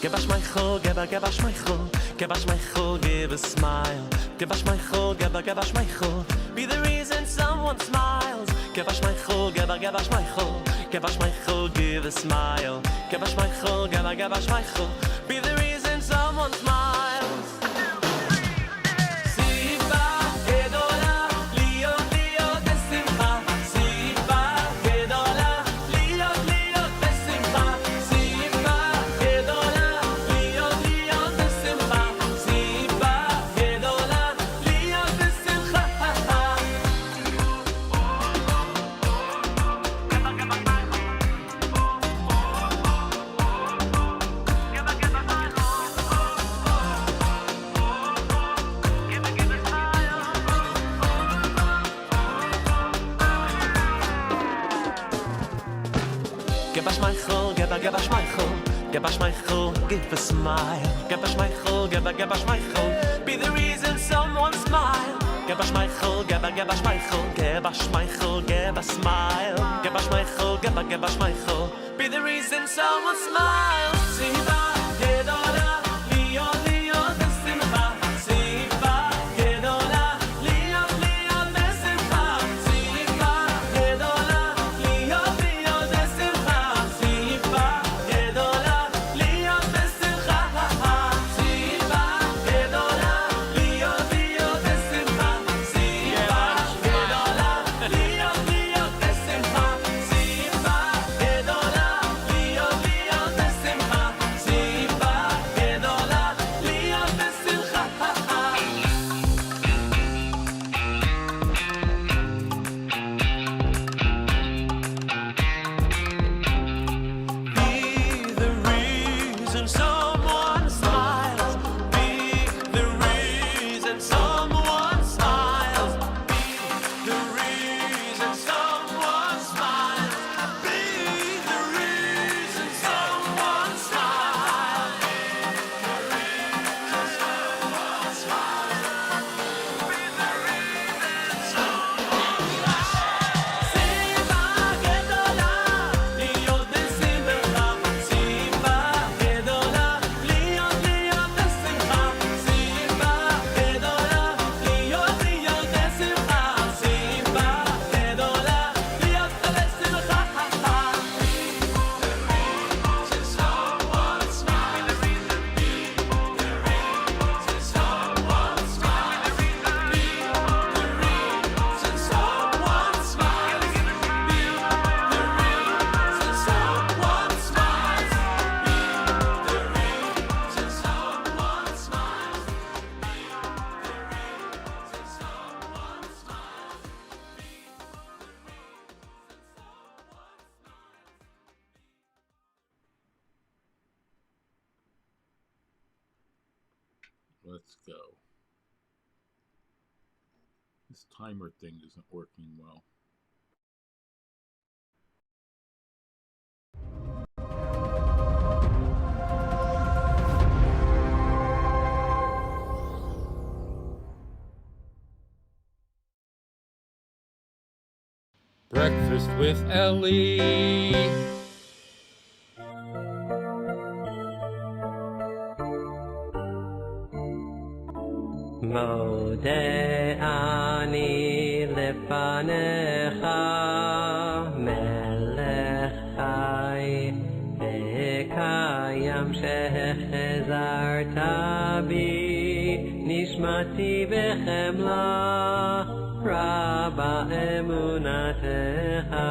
Give us my chol, give us my chol, give us my chol, give a smile. Give us my chol, give us my chol, be the reason someone smiles. Give us my chol, give us my chol, give us my chol, give a smile. Give us my chol, give us my chol, be the reason someone smiles. Give us my chol, give us my chol, give a smile. Give us my chol, give us my chol, be the reason someone smile. Give us my chol, give us my chol, give us my chol, give a smile. Give us my chol, give us my chol, be the reason someone smiles. Siva gedola, liyo liyo besimcha. Siva gedola, liyo liyo besimcha. Siva gedola, liyo liyo besimcha. Siva gedola, liyo besimcha. Siva gedola, liyo liyo besimcha. Siva gedola, liyo liyo besimcha. Siva gedola, liyo liyo besimcha. Siva gedola, liyo besimcha. Be the reason someone smiles. Be the reason someone smiles. Be the reason someone smiles. Be the reason someone smiles. Siva gedola, liyo besimcha. Siva gedola, liyo liyo besimcha. Siva gedola, liyo liyo besimcha. Siva gedola, liyo besimcha. Someone smile. Be the reason. Be the reason someone smile. Be the reason someone smiles. Be the reason someone smiles. Be the reason someone smiles. Let's go. This timer thing isn't working well. Breakfast with Elli. Mode ani lefanecha melech chai vekayam shechazarta bi nishmati bechemla raba emunatecha.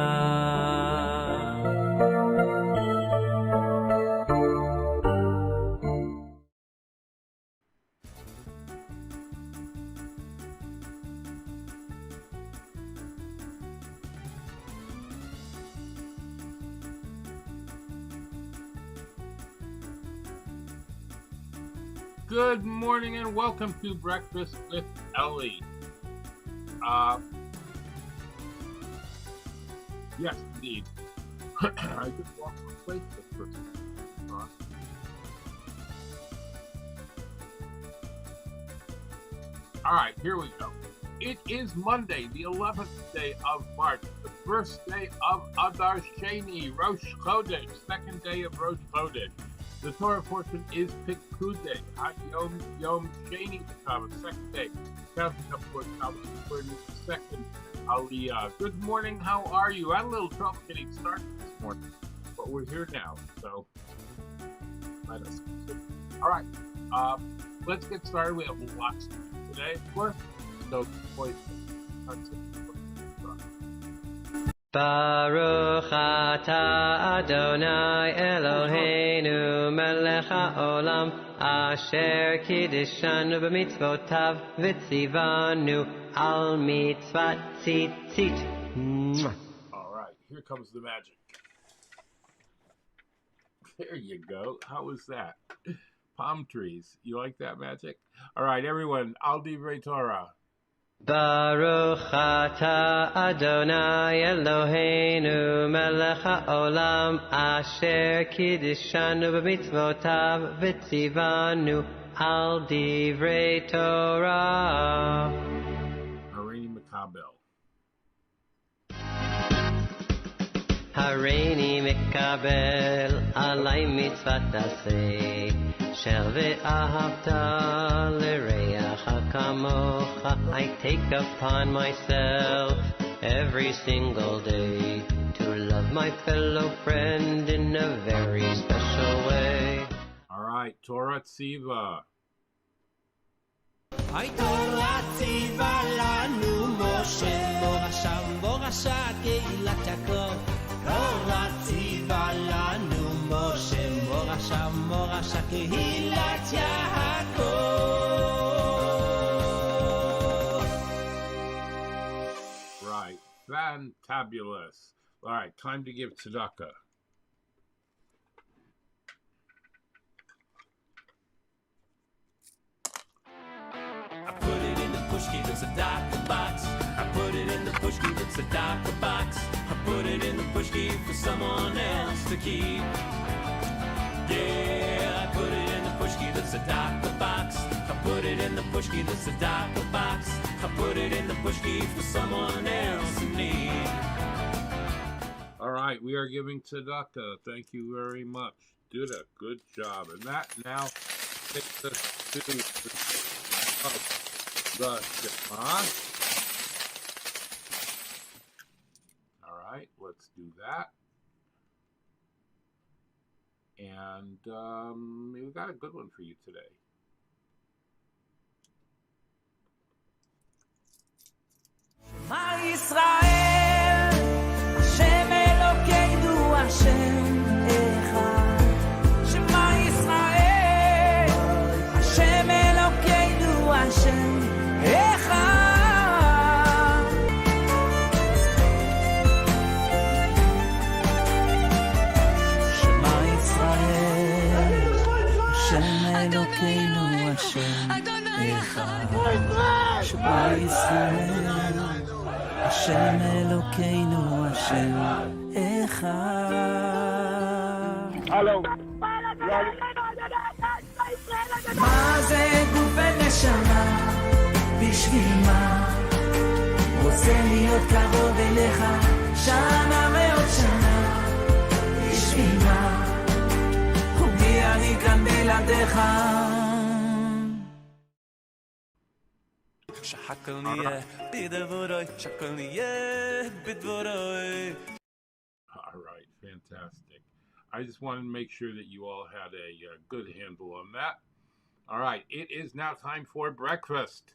Good morning and welcome to Breakfast with Elli. Yes, indeed. I just walked the plate for All right, here we go. It is Monday, the 11th day of March, the first day of Adar Sheini, Rosh Chodesh, second day of Rosh Chodesh. The Torah portion is Pekudei, HaYom, Yom, Sheini, the second day. Counting up towards the second Aliyah. Good morning, how are you? I had a little trouble getting started this morning, but we're here now, so let us continue. All right, let's get started. We have lots to do today, of course. So, Baruch atah Adonai Eloheinu melech haolam asher kiddishanu b'mitzvotav v'tzivanu al mitzvat tzitzit. All right, here comes the magic. There you go. How was that? Palm trees. You like that magic? All right, everyone. Al divrei Torah. Baruch atah Adonai Eloheinu melech haolam asher kiddishanu b'mitzvotav v'tzivanu al divrei Torah. Harini Makabel. Harini mikabel alay mitzvat taseh shel ve'ahavta l'reacha kamocha. I take upon myself every single day to love my fellow friend in a very special way. All right, Torah Tziva. Torah tziva lanu Moshe morasha keilat Yaakov. Torah tziva lanu Moshe morasha keilat Yaakov. Right, fantabulous. All right, time to give tzedakah. I put it in the pushki, that's a doctor box. I put it in the pushki, that's a doctor box. I put it in the pushki for someone else to keep. Yeah, I put it in the pushki, that's a doctor box. I put it in the pushki, that's a doctor box. I put it in the pushki for someone else in need. All right, we are giving tzedakah. Thank you very much. Did a good job. And that now takes us to the Shema. All right, let's do that. And we've got a good one for you today. Ma Yisrael, Hashem Elokeinu Hashem Echad. Shema Yisrael, Hashem Elokeinu Hashem Echad. Shema Yisrael, Hashem Elokeinu Hashem Echad. Shema Yisrael, Hashem Elokeinu Hashem Echad. Hello. מה זה גוף ונשמה? בשביל מה? רוצה להיות קרוב אליך שנה ועוד שנה. בשביל מה? ומי אני כאן בלעדיך? שהכל נהיה בדבורוי, שהכל נהיה בדבורוי. All right, fantastic. I just wanted to make sure that you all had a good handle on that. All right, it is now time for breakfast.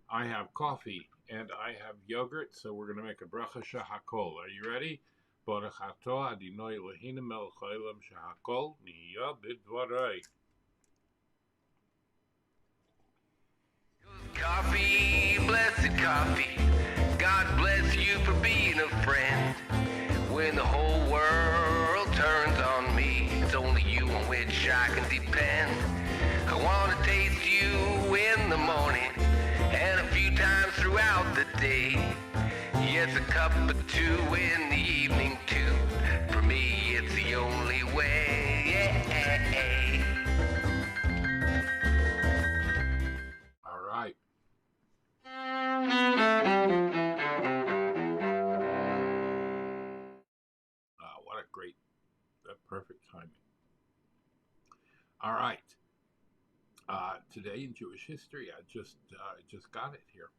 I have coffee and I have yogurt, so we're going to make a bracha shahakol. Are you ready? Baruch atah Adonai Eloheinu melech haolam shahakol niya b'dvarei. Coffee, blessed coffee. God bless you for being a friend. When the whole world turns on me, it's only you on which I can depend. I want to taste you in the morning and a few times throughout the day. Yes, a cup or two in the evening too. For me, it's the only way. Yeah. All right. What a great, perfect timing. All right. Today in Jewish history, I just got it here.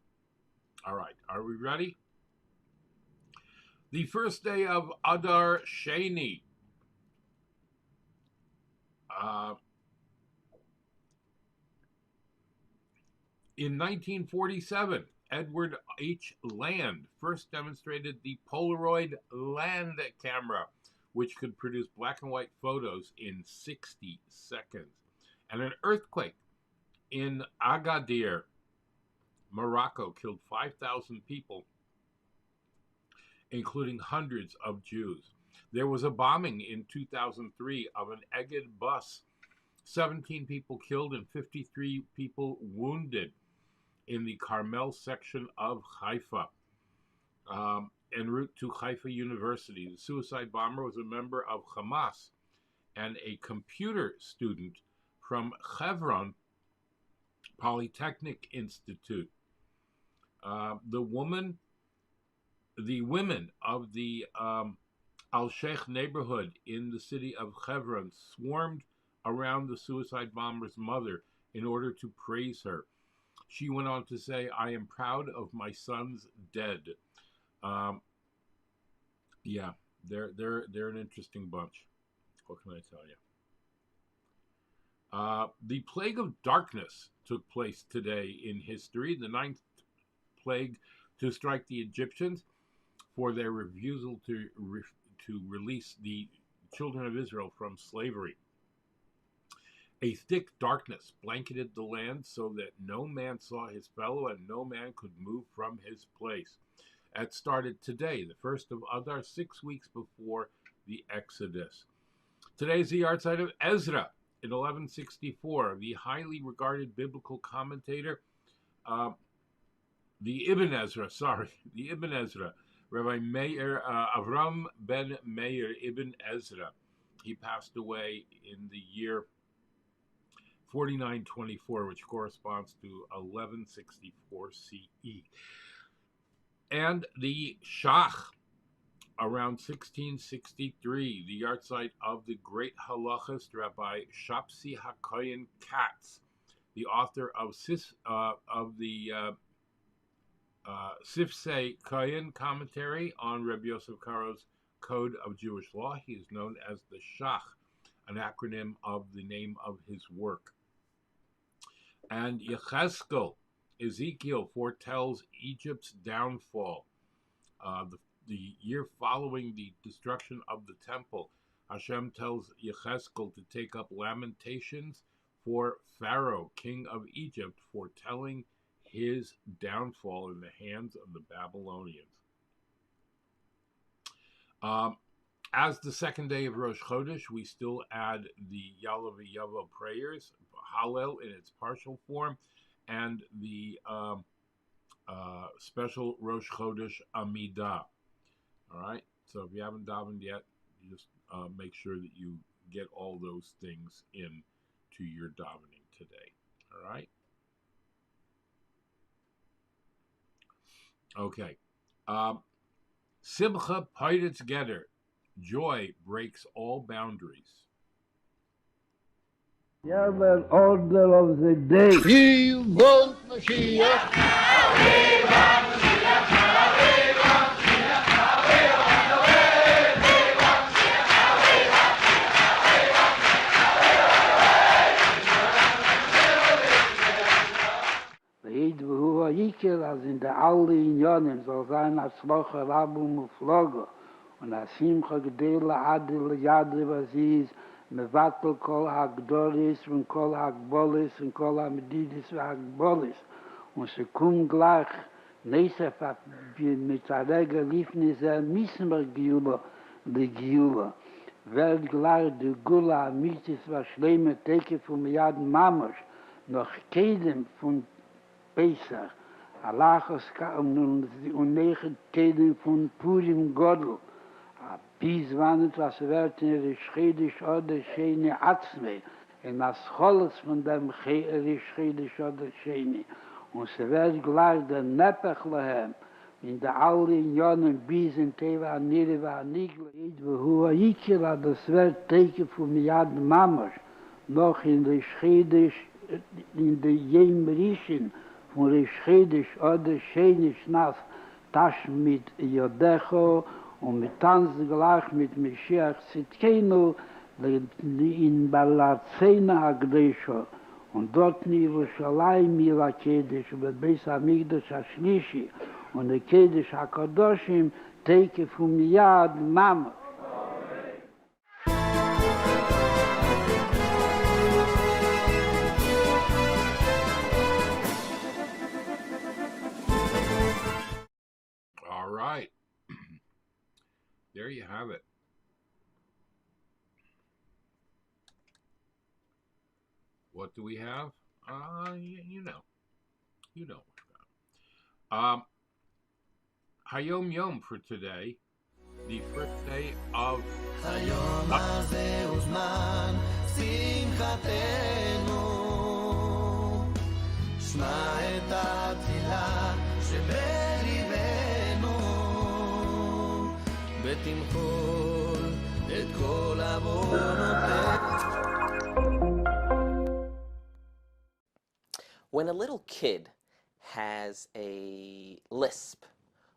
All right, are we ready? The first day of Adar Sheini. In 1947, Edward H. Land first demonstrated the Polaroid land camera, which could produce black and white photos in 60 seconds. And an earthquake in Agadir, Morocco, killed 5,000 people, including hundreds of Jews. There was a bombing in 2003 of an Egged bus. 17 people killed and 53 people wounded in the Carmel section of Haifa, en route to Haifa University. The suicide bomber was a member of Hamas and a computer student from Hebron Polytechnic Institute. The women of the Al-Sheikh neighborhood in the city of Hebron swarmed around the suicide bomber's mother in order to praise her. She went on to say, "I am proud of my son's dead." Yeah, they're an interesting bunch. What can I tell you? The plague of darkness took place today in history, the 9th plague to strike the Egyptians for their refusal to release the children of Israel from slavery. A thick darkness blanketed the land so that no man saw his fellow and no man could move from his place. That started today, the first of Adar, 6 weeks before the Exodus. Today is the yahrzeit of Ezra. In 1164, the highly regarded biblical commentator, the Ibn Ezra, Rabbi Meir, Avram ben Meir Ibn Ezra, he passed away in the year 4924, which corresponds to 1164 CE. And the Shach, around 1663, the yahrzeit of the great halachist Rabbi Shapsi HaKoyen Katz, the author of the Sifsei Koyen commentary on Rabbi Yosef Karo's Code of Jewish Law. He is known as the Shach, an acronym of the name of his work. And Ezekiel foretells Egypt's downfall. The year following the destruction of the temple, Hashem tells Yechezkel to take up lamentations for Pharaoh, king of Egypt, foretelling his downfall in the hands of the Babylonians. As the second day of Rosh Chodesh, we still add the Ya'aleh V'Yavo prayers, Hallel in its partial form, and the special Rosh Chodesh Amidah. All right, so if you haven't davened yet, you just make sure that you get all those things in to your davening today. All right. Okay. Simcha Paidet Together. Joy breaks all boundaries. Yeah, the order of the day. He won't Mashiach. Als in der alle Unionen soll sein als Woche Rabum und Flogo und als Simcha Gedele Adil Yadri Vaziz Mevatel Kol HaGdoris und Kol HaGbolis und Kol HaMedidis und HaGbolis und sie kommen gleich Nesef mit der Regel liefen sie müssen wir Giula die Giula wird gleich die Gula Amitis was Schleime Teke von Yaden Mamosh noch Kedem von Pesach Alachos und negen Teden von Purim Godel. Bis wann etwas wird in der Chodesh oder Sheini Atzme, in das Choles von dem Chodesh oder Sheini. Und sie wird gleich der Nepech lehem, in der alle Unionen bis in Teva Nireva Nigle, wo Hikela das wird Teke von Yad Mamosh, noch in der Chodesh, in der Yom Rishon von der Chodesh oder Sheini Schnas, Tasch mit Yodecho und mit Tanz gleich mit Mashiach Tzidkenu in Balazena Agdesho. Und dort in Yerushalayim Mila Kedesh und Beis Hamikdash HaShlishi und der Kedesh HaKadoshim Teike von Miyad Mama. All right. There you have it. What do we have? You know. HaYom Yom for today, the first day of היום הזה הוא זמן שמחתנו, שמע את התפילה שבליבנו, ותמחול את כל עוונותינו. When a little kid has a lisp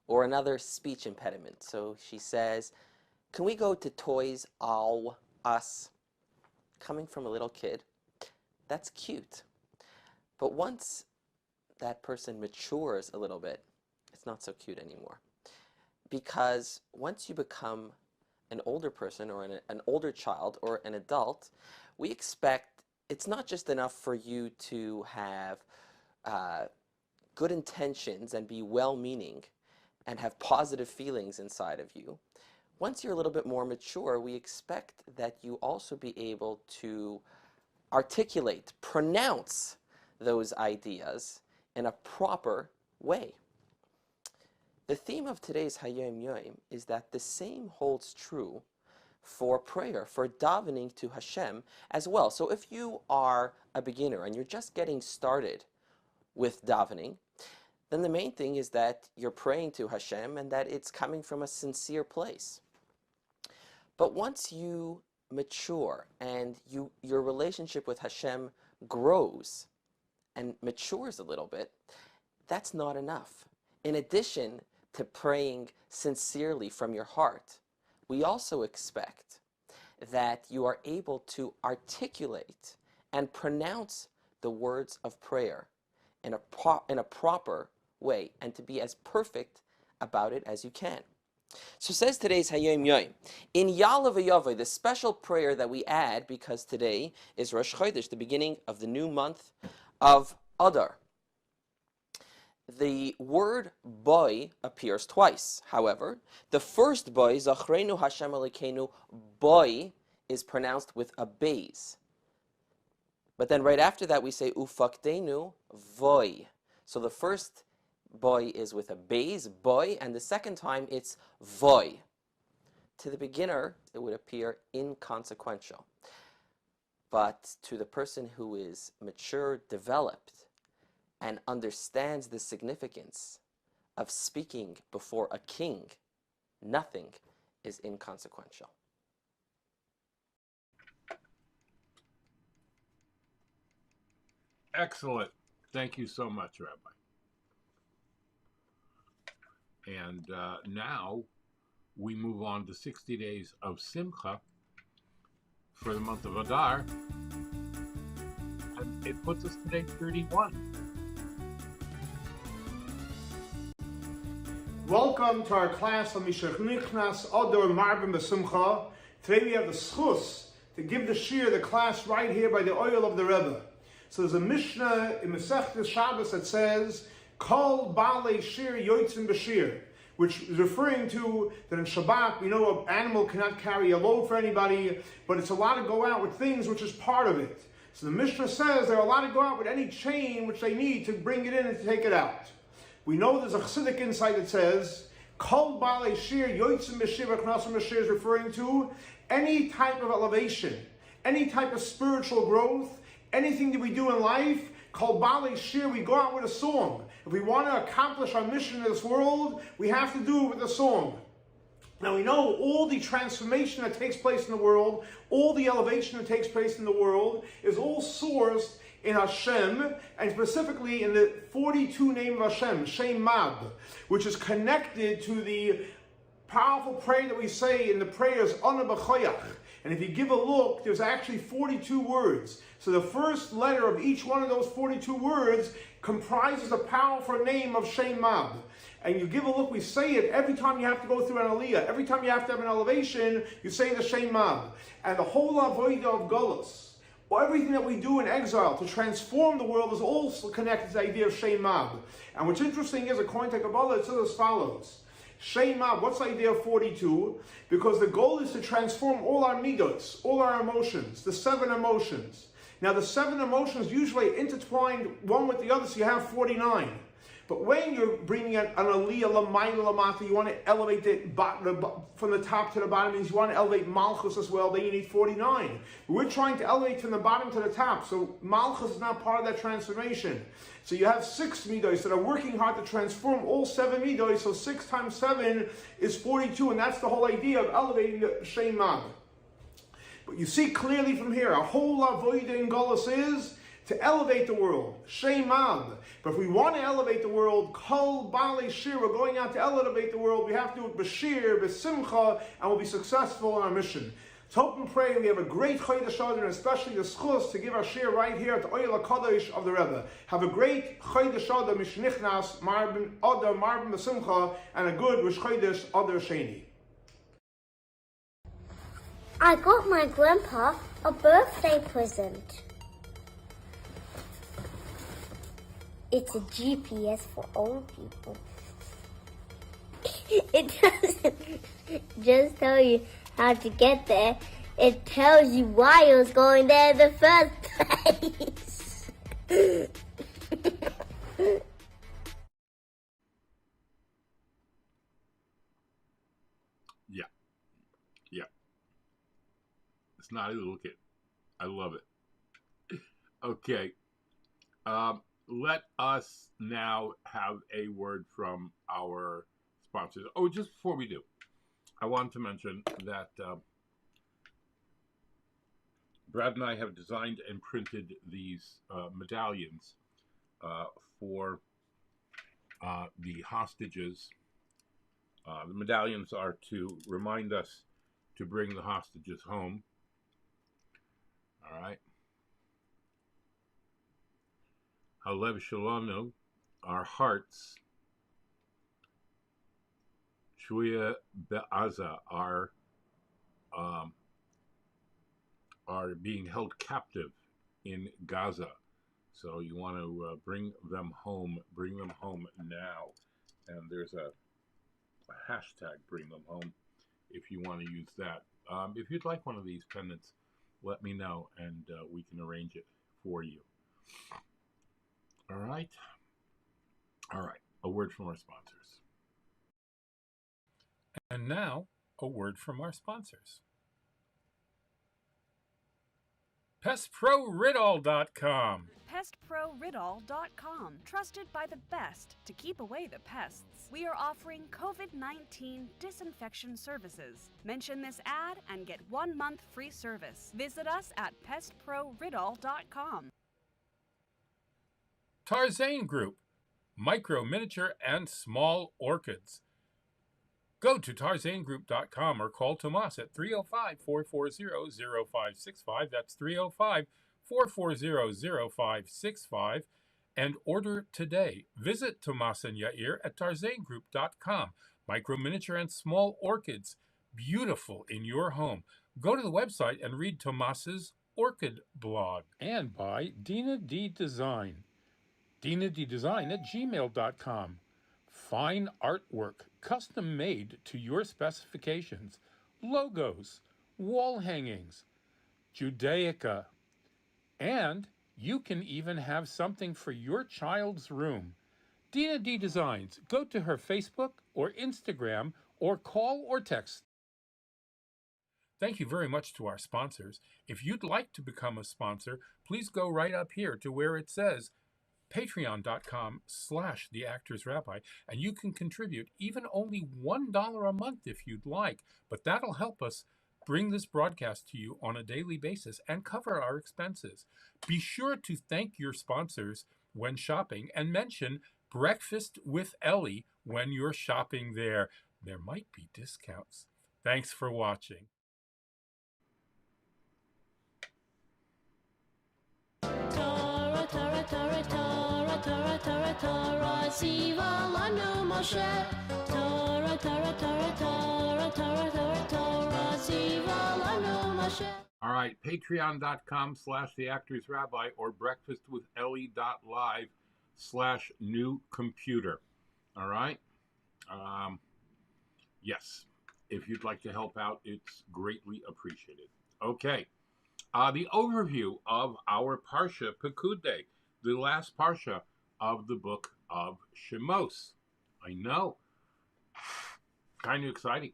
or another speech impediment, so she says, "Can we go to Toys R Us?" Coming from a little kid, that's cute. But once that person matures a little bit, it's not so cute anymore. Because once you become an older person or an older child or an adult, we expect it's not just enough for you to have good intentions and be well-meaning and have positive feelings inside of you. Once you're a little bit more mature, we expect that you also be able to articulate, pronounce those ideas in a proper way. The theme of today's HaYom Yom is that the same holds true for prayer, for davening to Hashem as well. So if you are a beginner and you're just getting started with davening, then the main thing is that you're praying to Hashem and that it's coming from a sincere place. But once you mature and your relationship with Hashem grows and matures a little bit, that's not enough. In addition to praying sincerely from your heart, we also expect that you are able to articulate and pronounce the words of prayer in a proper way and to be as perfect about it as you can. So says today's HaYom Yom. In Ya'aleh V'Yaveh, the special prayer that we add because today is Rosh Chodesh, the beginning of the new month of Adar. The word boy appears twice. However, the first boy, Zachrenu Hashem Elokeinu, boy, is pronounced with a beis. But then right after that we say Ufakdenu voy. So the first boy is with a beis, boy, and the second time it's voy. To the beginner, it would appear inconsequential. But to the person who is mature, developed, and understands the significance of speaking before a king, nothing is inconsequential. Excellent. Thank you so much, Rabbi. And now we move on to 60 days of Simcha for the month of Adar. And it puts us today 31. Welcome to our class on Mishach Nichnas Adar Marbim B'Simcha. Today we have the schus to give the shir, the class right here by the oil of the Rebbe. So there's a Mishnah in Masechtas Shabbos that says, Kol Balei Shir Yotzim B'Shir, which is referring to that in Shabbat, we know an animal cannot carry a load for anybody, but it's allowed to go out with things which is part of it. So the Mishnah says they're allowed to go out with any chain which they need to bring it in and to take it out. We know there's a Chassidic insight that says, Kol Balei Shir Yotzim B'Shir V'Knasim B'Shir is referring to any type of elevation, any type of spiritual growth, anything that we do in life. Kol Balei Shir, we go out with a song. If we want to accomplish our mission in this world, we have to do it with a song. Now we know all the transformation that takes place in the world, all the elevation that takes place in the world, is all sourced in Hashem, and specifically in the 42 name of Hashem, Shem Mab, which is connected to the powerful prayer that we say in the prayers, Ana B'choyach. And if you give a look, there's actually 42 words. So the first letter of each one of those 42 words comprises a powerful name of Shem Mab. And you give a look, we say it every time you have to go through an Aliyah. Every time you have to have an elevation, you say the Shem Mab. And the whole avodah of Golus, or everything that we do in exile to transform the world, is also connected to the idea of Shem Mab. And what's interesting is, according to Kabbalah, it says as follows. Shem Mab, what's the idea of 42? Because the goal is to transform all our midos, all our emotions, the 7 emotions. Now the 7 emotions usually intertwined one with the other, so you have 49. But when you're bringing an Aliyah Lamayla Lamata, you want to elevate it from the top to the bottom, means you want to elevate Malchus as well, then you need 49. We're trying to elevate from the bottom to the top, so Malchus is not part of that transformation. So you have 6 midos that are working hard to transform all 7 midos, so 6 times 7 is 42, and that's the whole idea of elevating the Shem Mab. But you see clearly from here, our whole avodah in Golus is to elevate the world, Shem Mab. But if we want to elevate the world, Kol Baalei Shir, we're going out to elevate the world, we have to do it b'shir, b'simcha, and we'll be successful in our mission. So hope and pray we have a great Chodesh Adar, and especially the schus to give our shir right here at the Oyel HaKodesh of the Rebbe. Have a great Chodesh Adar, Mishnichnas, Marbin Adar, Marbin B'simcha, and a good Rosh Chodesh Adar Sheini. I got my grandpa a birthday present. It's a GPS for old people. It doesn't just tell you how to get there. It tells you why you was going there in the first place. Yeah. It's not a little kid. I love it. Okay. Let us now have a word from our sponsors. Oh, just before we do, I want to mention that Brad and I have designed and printed these medallions for the hostages. The medallions are to remind us to bring the hostages home. All right. Halev Shalonu, our hearts, Shuya Be'aza, are being held captive in Gaza. So you want to bring them home now. And there's a hashtag, bring them home, if you want to use that. If you'd like one of these pendants, let me know, and we can arrange it for you. All right. A word from our sponsors. And now, a word from our sponsors. PestProRidall.com. PestProRidall.com. Trusted by the best to keep away the pests. We are offering COVID-19 disinfection services. Mention this ad and get 1 month free service. Visit us at PestProRidall.com. Tarzane Group, micro, miniature, and small orchids. Go to tarzanegroup.com or call Tomas at 305-440-0565. That's 305-440-0565. And order today. Visit Tomas and Yair at tarzanegroup.com. Micro, miniature, and small orchids. Beautiful in your home. Go to the website and read Tomas's orchid blog. And by Dina D Design. DinaDDesign@gmail.com. Fine artwork, custom made to your specifications. Logos, wall hangings, Judaica. And you can even have something for your child's room. Dina D Designs. Go to her Facebook or Instagram or call or text. Thank you very much to our sponsors. If you'd like to become a sponsor, please go right up here to where it says patreon.com/theactorsrabbi, and you can contribute even only $1 a month if you'd like, but that'll help us bring this broadcast to you on a daily basis and cover our expenses. Be sure to thank your sponsors when shopping and mention Breakfast with Elli when you're shopping there. There might be discounts. Thanks for watching. Torah, Torah, Torah, Torah, Torah, Torah, Torah, Siva lanu Moshe. Torah, Torah, Torah, Torah, Torah, Torah, Torah, Siva lanu Moshe. All right, patreon.com/theactorsrabbi or breakfastwithelli.live/new-computer. All right? Yes, if you'd like to help out, it's greatly appreciated. Okay, the overview of our Parsha Pekudei, the last Parsha of the book of Shemos. I know, kind of exciting.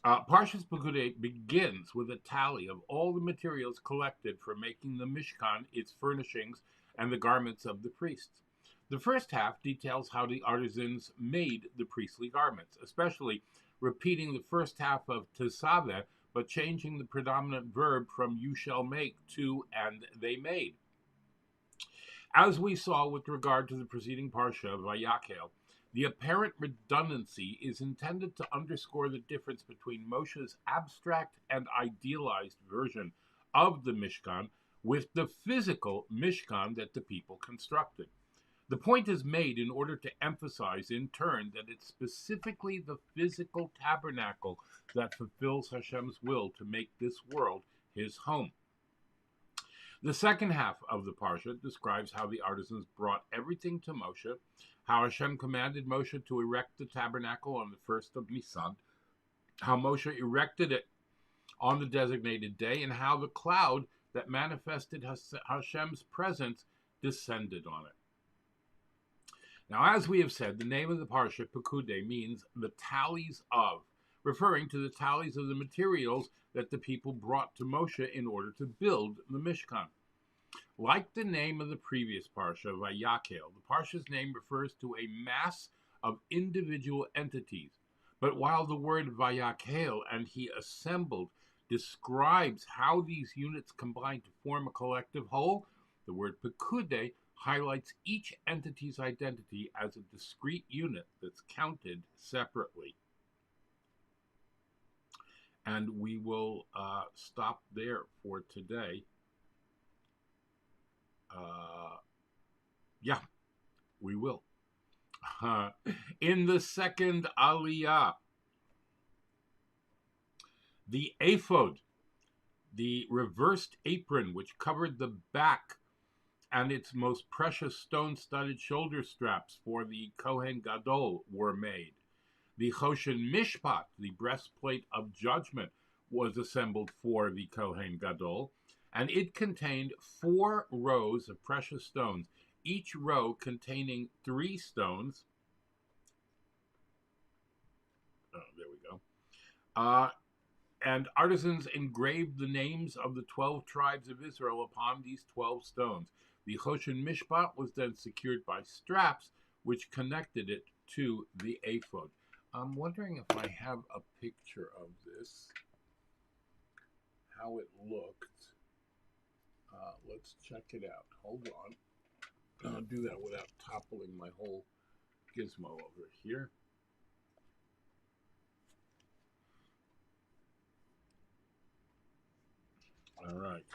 Parshas Pekudei begins with a tally of all the materials collected for making the Mishkan, its furnishings, and the garments of the priests. The first half details how the artisans made the priestly garments, especially repeating the first half of Tesaveh, but changing the predominant verb from you shall make to and they made. As we saw with regard to the preceding Parsha of Vayakhel, the apparent redundancy is intended to underscore the difference between Moshe's abstract and idealized version of the Mishkan with the physical Mishkan that the people constructed. The point is made in order to emphasize in turn that it's specifically the physical tabernacle that fulfills Hashem's will to make this world his home. The second half of the Parsha describes how the artisans brought everything to Moshe, how Hashem commanded Moshe to erect the tabernacle on the first of Nisan, how Moshe erected it on the designated day, and how the cloud that manifested Hashem's presence descended on it. Now, as we have said, the name of the Parsha, Pekudei, means the tallies of, referring to the tallies of the materials that the people brought to Moshe in order to build the Mishkan. Like the name of the previous Parsha, Vayakhel, the Parsha's name refers to a mass of individual entities. But while the word Vayakhel and he assembled describes how these units combine to form a collective whole, the word Pekudei highlights each entity's identity as a discrete unit that's counted separately. And we will stop there for today. Yeah, we will. In the second Aliyah, the ephod, the reversed apron which covered the back, and its most precious stone-studded shoulder straps for the Kohen Gadol were made. The Choshen Mishpat, the breastplate of judgment, was assembled for the Kohen Gadol, and it contained 4 rows of precious stones, each row containing 3 stones. Oh, there we go. And artisans engraved the names of the 12 tribes of Israel upon these 12 stones. The Choshen Mishpat was then secured by straps, which connected it to the ephod. I'm wondering if I have a picture of this, how it looked. Let's check it out. Hold on. I'll do that without toppling my whole gizmo over here. All right.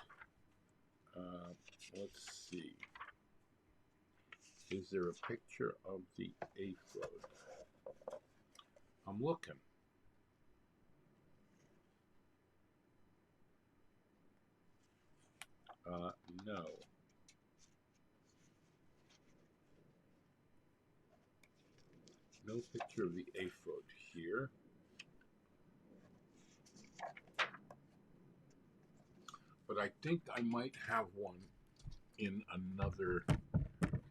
Let's see. Is there a picture of the ephod? I'm looking. No. No picture of the ephod here. But I think I might have one in another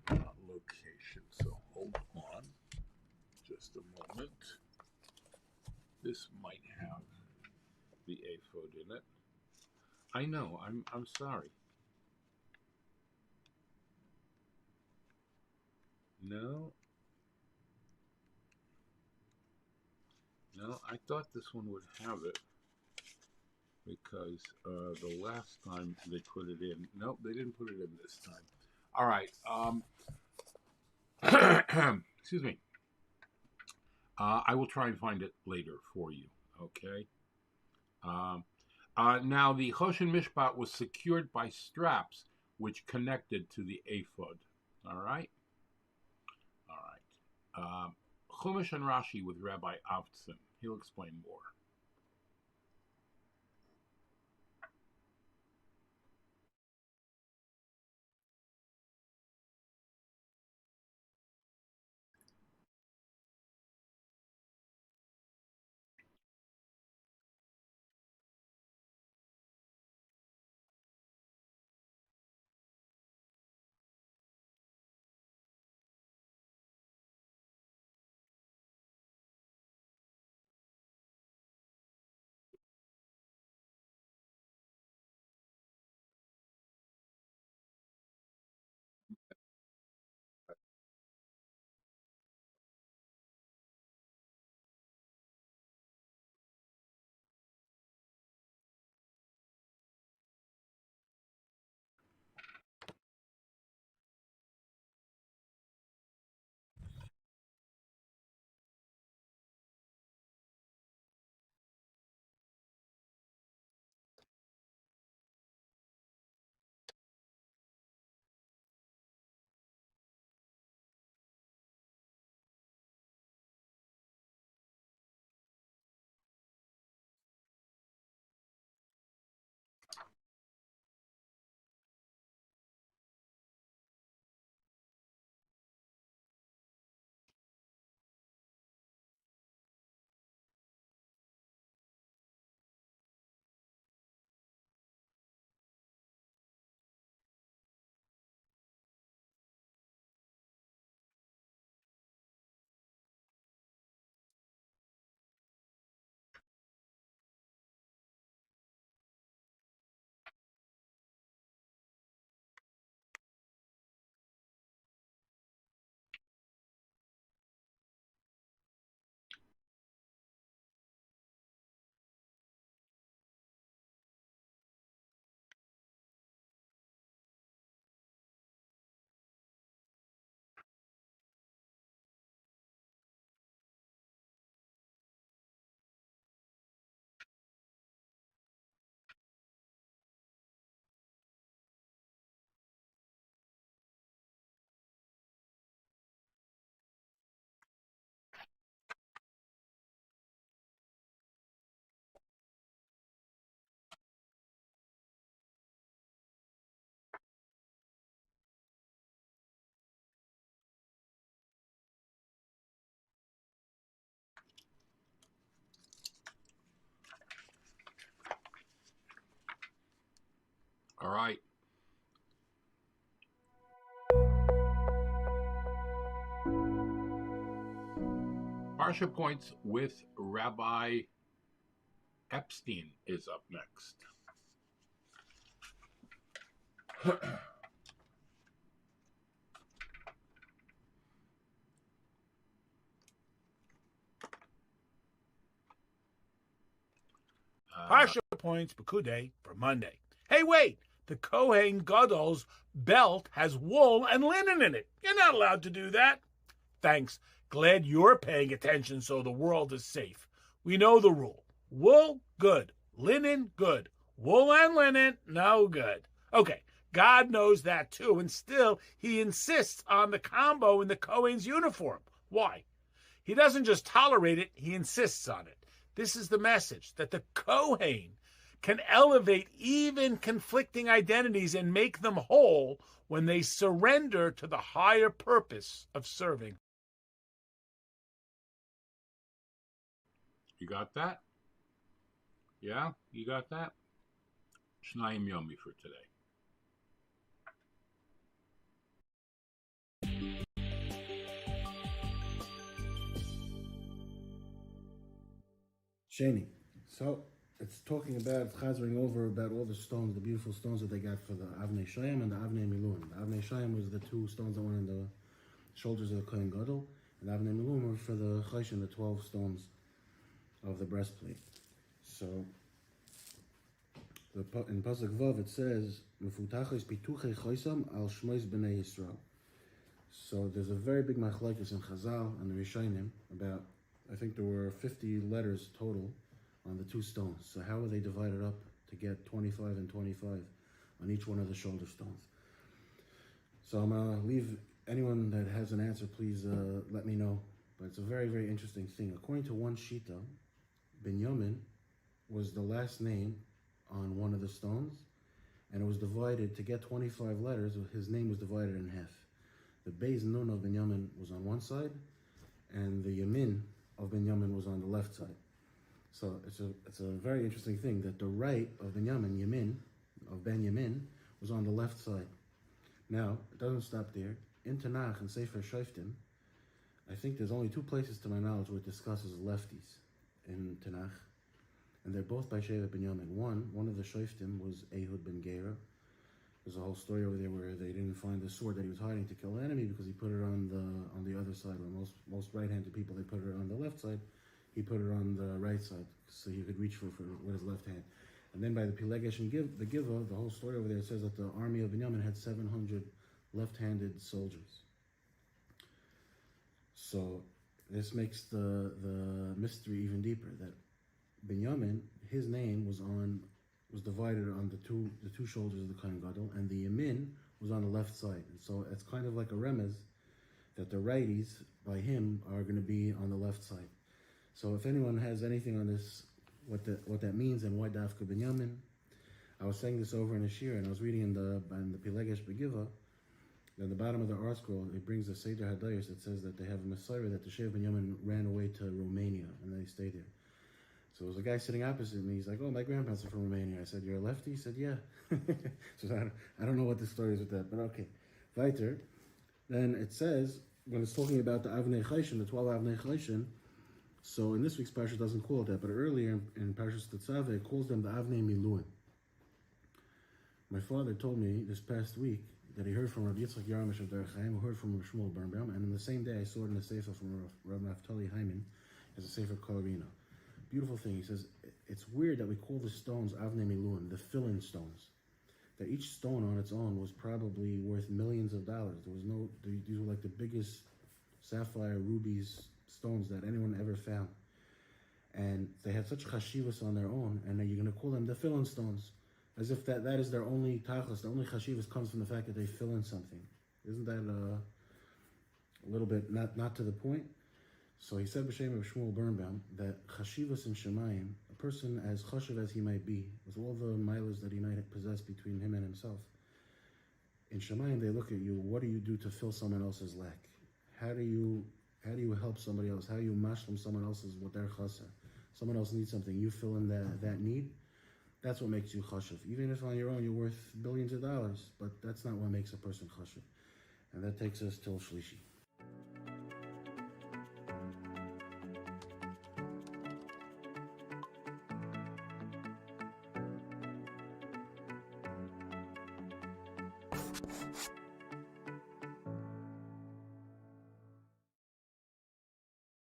location. So hold on just a moment. This might have the ephod in it. I know, I'm sorry. No. No, I thought this one would have it because the last time they put it in. Nope, they didn't put it in this time. All right. Excuse me. I will try and find it later for you. Okay. Now, the Choshen Mishpat was secured by straps which connected to the ephod. All right? All right. Chumash and Rashi with Rabbi Avtzin. He'll explain more. All right. Parsha Points with Rabbi Epstein is up next. Parsha Points Pekudei for Monday. Hey, wait! The Kohen Gadol's belt has wool and linen in it. You're not allowed to do that. Thanks. Glad you're paying attention so the world is safe. We know the rule. Wool, good. Linen, good. Wool and linen, no good. Okay, God knows that too, and still he insists on the combo in the Kohen's uniform. Why? He doesn't just tolerate it, he insists on it. This is the message, that the Kohen can elevate even conflicting identities and make them whole when they surrender to the higher purpose of serving. You got that? Yeah, you got that? Shnayim Yomi for today. Sheini. So it's talking about chazering over about all the stones, the beautiful stones that they got for the Avnei Shayim and the Avnei Milun. The Avnei Shayim was the two stones that went shoulders of the Kohen Gadol, and Avnei Milum were for the Choshen, the 12 stones of the breastplate. So, in Pasuk Vav it says, "Mefutachos pituchei choisam al shmois b'nei Yisrael." So there's a very big machlokes in Chazal and the Rishonim about, I think there were 50 letters total on the 2 stones. So how were they divided up to get 25 and 25 on each one of the shoulder stones? So I'm going to leave anyone that has an answer, please let me know. But it's a very, very interesting thing. According to one Shita, Binyamin was the last name on one of the stones, and it was divided, to get 25 letters, his name was divided in half. The Beis Nun of Binyamin was on one side, and the Yamin of Binyamin was on the left side. So it's a very interesting thing that the right of Binyamin, Yamin, of Ben Yamin, was on the left side. Now, it doesn't stop there. In Tanakh and Sefer Shoftim, I think there's only 2 places to my knowledge where it discusses lefties in Tanakh, and they're both by Shevet Binyamin. One of the Shoftim was Ehud ben Gera. There's a whole story over there where they didn't find the sword that he was hiding to kill the enemy because he put it on the other side. Where most right-handed people, they put it on the left side. He put it on the right side so he could reach for it with his left hand. And then by the Pilegesh and the Giva, the whole story over there says that the army of Binyamin had 700 left-handed soldiers. So this makes the mystery even deeper, that Binyamin, his name was divided on the two shoulders of the Kohen Gadol, and the Yamin was on the left side. And so it's kind of like a remez that the righties by him are going to be on the left side. So if anyone has anything on this, what that means and why Dafka Binyamin, I was saying this over in a shir, and I was reading in the Pilegesh Begiva, at the bottom of the art scroll, it brings the Seder Hadayos that says that they have a Messiah that the Shev Binyamin ran away to Romania, and they stayed there. So there was a guy sitting opposite me. He's like, "Oh, my grandparents are from Romania." I said, "You're a lefty?" He said, "Yeah." So I don't know what the story is with that, but okay. Weiter. Then it says, when it's talking about the Avnei Choshen, the 12 Avnei Choshen, so in this week's Parsha it doesn't call it that, but earlier in Parshas Tetzaveh it calls them the Avnei Miluim. My father told me this past week that he heard from Rabbi Yitzchak Yarmish of Derech Chaim, who heard from Rav Shmuel Birnbaum, and in the same day I saw it in a sefer from Rav Naftali Hyman as a sefer Korina. Beautiful thing. He says it's weird that we call the stones Avnei Miluim, the fill-in stones. That each stone on its own was probably worth millions of dollars. These were like the biggest sapphire, rubies, stones that anyone ever found. And they had such chashivas on their own, and then you're going to call them the fill-in stones, as if that is their only tachlis. The only chashivas comes from the fact that they fill in something. Isn't that a little bit not to the point? So he said b'shem of Shmuel Birnbaum that chashivas in Shemayim, a person as chashiv as he might be, with all the milas that he might possess between him and himself, in Shemayim they look at you. What do you do to fill someone else's lack? How do you help somebody else? How do you mashlim someone else's what their chaser? Someone else needs something, you fill in that need. That's what makes you chashiv. Even if on your own you're worth billions of dollars, but that's not what makes a person chashiv. And that takes us till Shlishi.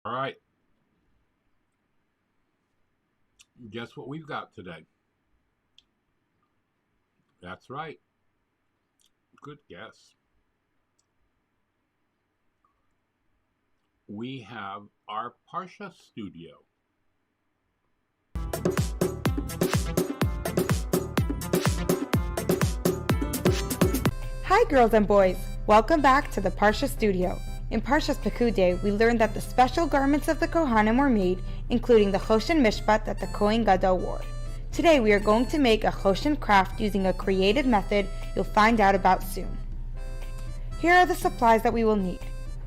All right. Guess what we've got today? That's right. Good guess. We have our Parsha studio. Hi girls and boys, welcome back to the Parsha studio. In Parshas Pekudei, we learned that the special garments of the Kohanim were made, including the Choshen Mishpat that the Kohen Gadol wore. Today we are going to make a Choshen craft using a creative method you'll find out about soon. Here are the supplies that we will need: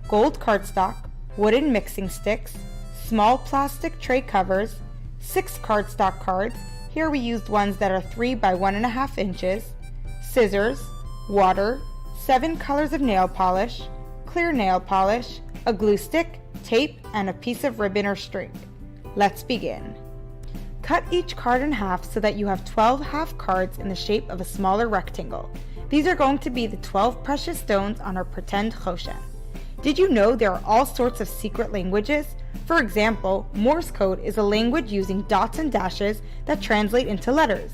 gold cardstock, wooden mixing sticks, small plastic tray covers, 6 cardstock cards, here we used ones that are 3 by 1.5 inches, scissors, water, 7 colors of nail polish, clear nail polish, a glue stick, tape, and a piece of ribbon or string. Let's begin. Cut each card in half so that you have 12 half cards in the shape of a smaller rectangle. These are going to be the 12 precious stones on our pretend choshen. Did you know there are all sorts of secret languages? For example, Morse code is a language using dots and dashes that translate into letters.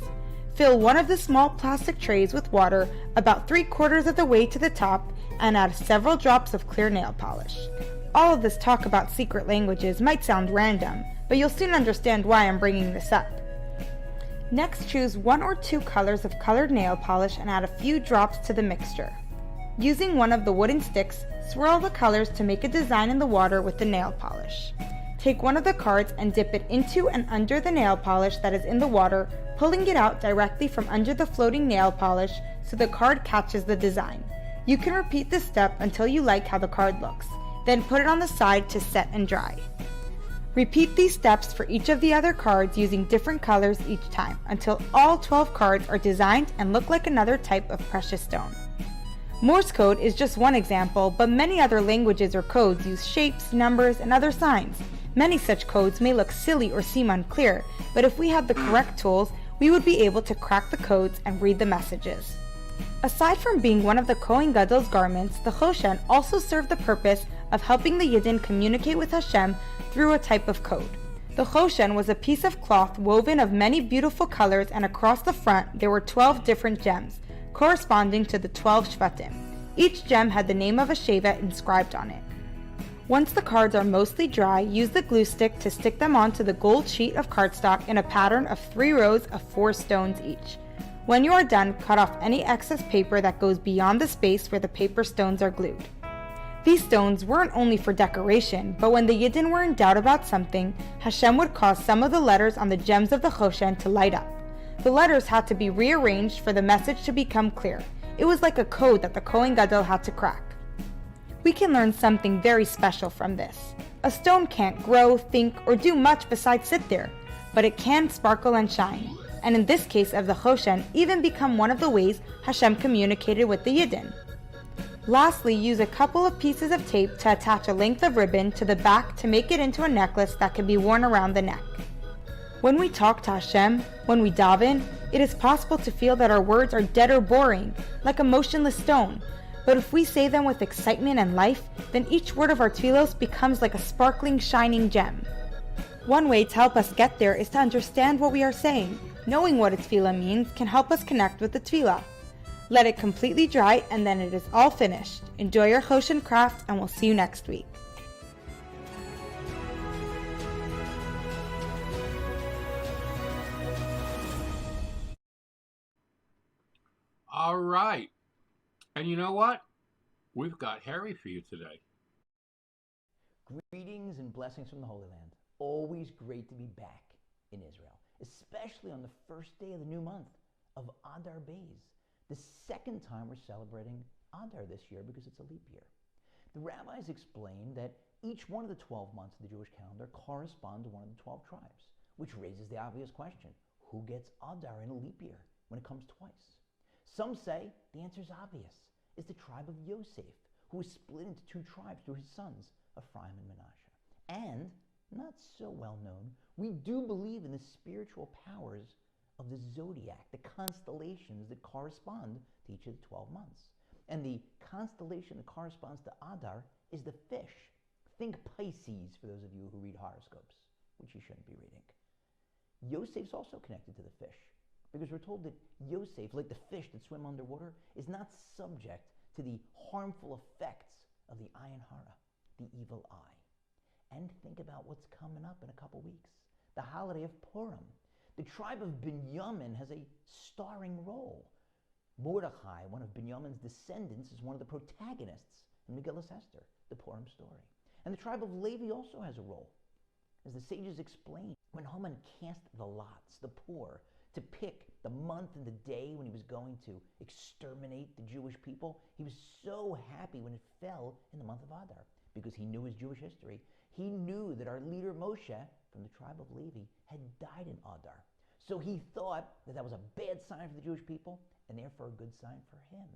Fill one of the small plastic trays with water about 3/4 of the way to the top and add several drops of clear nail polish. All of this talk about secret languages might sound random, but you'll soon understand why I'm bringing this up. Next, choose 1 or 2 colors of colored nail polish and add a few drops to the mixture. Using one of the wooden sticks, swirl the colors to make a design in the water with the nail polish. Take one of the cards and dip it into and under the nail polish that is in the water, pulling it out directly from under the floating nail polish so the card catches the design. You can repeat this step until you like how the card looks, then put it on the side to set and dry. Repeat these steps for each of the other cards using different colors each time until all 12 cards are designed and look like another type of precious stone. Morse code is just one example, but many other languages or codes use shapes, numbers, and other signs. Many such codes may look silly or seem unclear, but if we had the correct tools, we would be able to crack the codes and read the messages. Aside from being one of the Kohen Gadol's garments, the Choshen also served the purpose of helping the Yidden communicate with Hashem through a type of code. The Choshen was a piece of cloth woven of many beautiful colors, and across the front there were 12 different gems, corresponding to the 12 Shvatim. Each gem had the name of a Sheva inscribed on it. Once the cards are mostly dry, use the glue stick to stick them onto the gold sheet of cardstock in a pattern of 3 rows of 4 stones each. When you are done, cut off any excess paper that goes beyond the space where the paper stones are glued. These stones weren't only for decoration, but when the Yidden were in doubt about something, Hashem would cause some of the letters on the gems of the Choshen to light up. The letters had to be rearranged for the message to become clear. It was like a code that the Kohen Gadol had to crack. We can learn something very special from this. A stone can't grow, think, or do much besides sit there, but it can sparkle and shine, and in this case of the Choshen, even become one of the ways Hashem communicated with the Yidden. Lastly, use a couple of pieces of tape to attach a length of ribbon to the back to make it into a necklace that can be worn around the neck. When we talk to Hashem, when we daven, it is possible to feel that our words are dead or boring, like a motionless stone. But if we say them with excitement and life, then each word of our tefillos becomes like a sparkling, shining gem. One way to help us get there is to understand what we are saying. Knowing what a tefillah means can help us connect with the tefillah. Let it completely dry and then it is all finished. Enjoy your Choshen craft and we'll see you next week. All right. And you know what? We've got Harry for you today. Greetings and blessings from the Holy Land. Always great to be back in Israel, especially on the first day of the new month of Adar Bays, the second time we're celebrating Adar this year because it's a leap year. The rabbis explained that each one of the 12 months of the Jewish calendar correspond to one of the 12 tribes, which raises the obvious question, who gets Adar in a leap year when it comes twice? Some say the answer is obvious. It's the tribe of Yosef, who was split into 2 tribes through his sons, Ephraim and Manasseh. And, not so well known, we do believe in the spiritual powers of the zodiac, the constellations that correspond to each of the 12 months. And the constellation that corresponds to Adar is the fish. Think Pisces for those of you who read horoscopes, which you shouldn't be reading. Yosef's also connected to the fish, because we're told that Yosef, like the fish that swim underwater, is not subject to the harmful effects of the ayin hara, the evil eye. And think about what's coming up in a couple weeks, the holiday of Purim. The tribe of Binyamin has a starring role. Mordechai, one of Binyamin's descendants, is one of the protagonists in Megillas Esther, the Purim story. And the tribe of Levi also has a role. As the sages explain, when Haman cast the lots, the poor, to pick the month and the day when he was going to exterminate the Jewish people, he was so happy when it fell in the month of Adar, because he knew his Jewish history. He knew that our leader Moshe, from the tribe of Levi, had died in Adar. So he thought that that was a bad sign for the Jewish people, and therefore a good sign for him.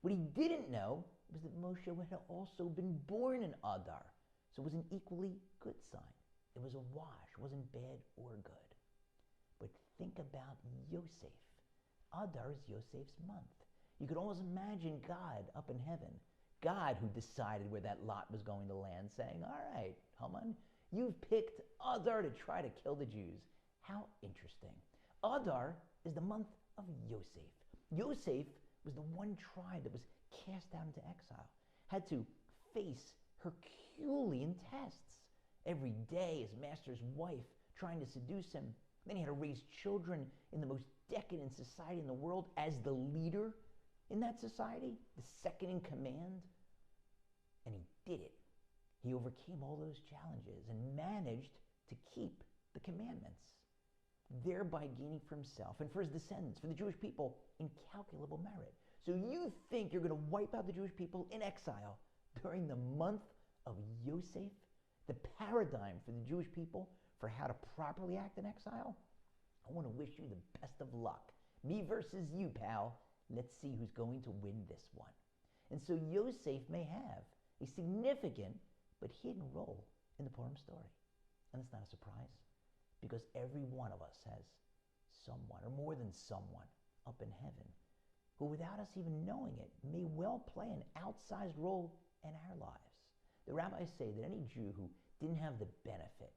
What he didn't know was that Moshe had also been born in Adar, so it was an equally good sign. It was a wash, it wasn't bad or good. But think about Yosef. Adar is Yosef's month. You could almost imagine God up in heaven God who decided where that lot was going to land, saying, all right, Haman, you've picked Adar to try to kill the Jews. How interesting. Adar is the month of Yosef. Yosef was the one tribe that was cast down into exile, had to face Herculean tests. Every day, his master's wife trying to seduce him. Then he had to raise children in the most decadent society in the world as the leader in that society, the second in command. And he did it. He overcame all those challenges and managed to keep the commandments, thereby gaining for himself and for his descendants, for the Jewish people, incalculable merit. So you think you're going to wipe out the Jewish people in exile during the month of Yosef, the paradigm for the Jewish people for how to properly act in exile? I want to wish you the best of luck. Me versus you, pal. Let's see who's going to win this one. And so Yosef may have a significant but hidden role in the Purim story. And it's not a surprise, because every one of us has someone, or more than someone, up in heaven, who without us even knowing it, may well play an outsized role in our lives. The rabbis say that any Jew who didn't have the benefit,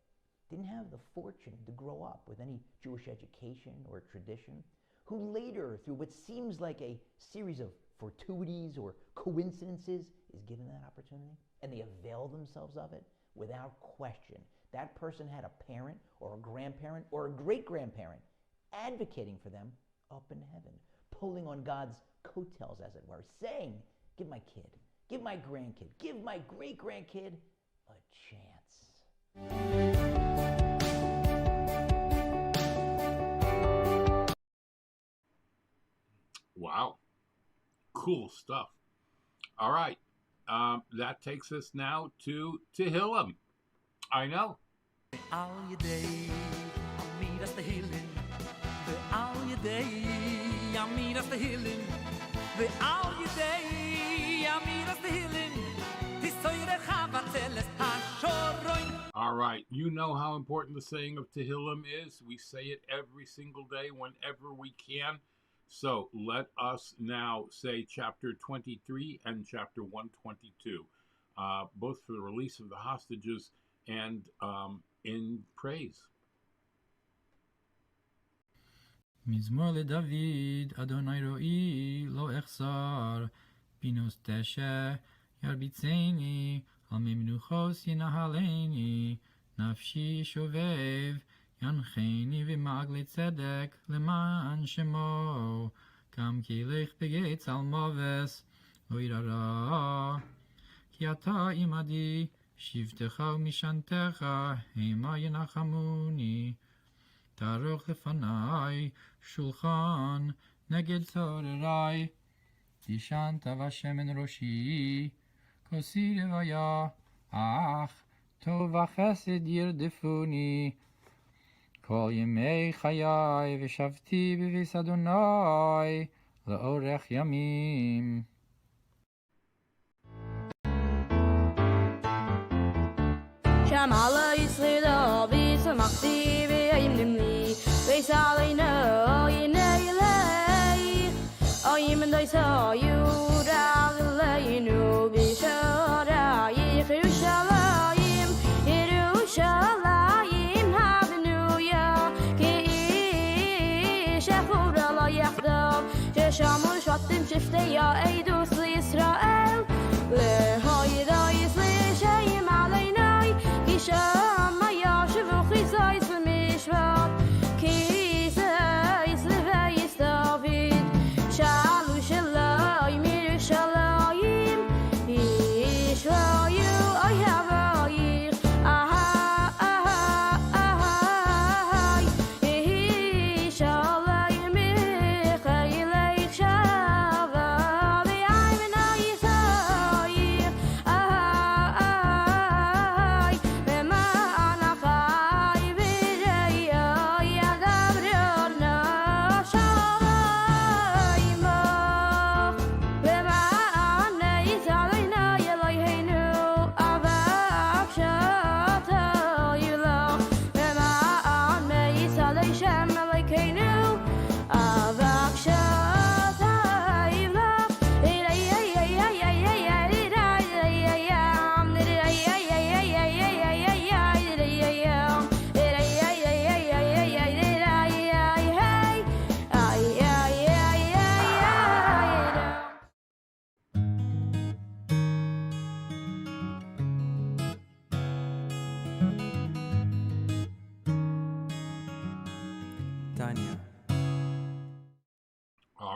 didn't have the fortune to grow up with any Jewish education or tradition, who later, through what seems like a series of fortuities or coincidences, is given that opportunity, and they avail themselves of it, without question, that person had a parent or a grandparent or a great-grandparent advocating for them up in heaven, pulling on God's coattails, as it were, saying, give my kid, give my grandkid, give my great-grandkid a chance. Wow. Cool stuff. All right. That takes us now to Tehillim. I know. Aliyah, Amidas the healing. The Aliyah, Amidas the healing. The Aliyah, Amidas the healing. Tisoyre Chavateles Hashoroin. All right. You know how important the saying of Tehillim is. We say it every single day whenever we can. So let us now say chapter 23 and chapter 122, both for the release of the hostages and in praise. מזמור לדוד, אדוני רואי, לא אחסר, בינוס תשע, ירביצני, על מי מנוחוס ינהלני, נפשי שובב, ינחני ומעגלי צדק, למען שמו, גם כי לך בגיא צלמובס, לא ירא, כי אתה עמדי, שבטך ומשענתך, המה ינחמוני, תערוך לפני שולחן נגד צוררי, תשענת בשמן ראשי, כוסי לוויה, אך טוב וחסד ירדפוני, כל ימי חיי ושבתי בביס אדוני לאורך ימים. שמע לישראל ושמחתי וימנים לי ושאלינו הנה אלי אוים דויסו יהודה אלינו בשורייך ירושלים ירושלים הבנויה כאיש יחוד עלי יחדיו ששמו שבטים שבטי העדות לישראל להוידויס לשם עלינו Shama Yashavu Chizais Mishvat Kizais Levayis David Shalu Shalayim Yerushalayim Yishrayu Oyhavayir Ahai Yishalayim Michayleich Shavali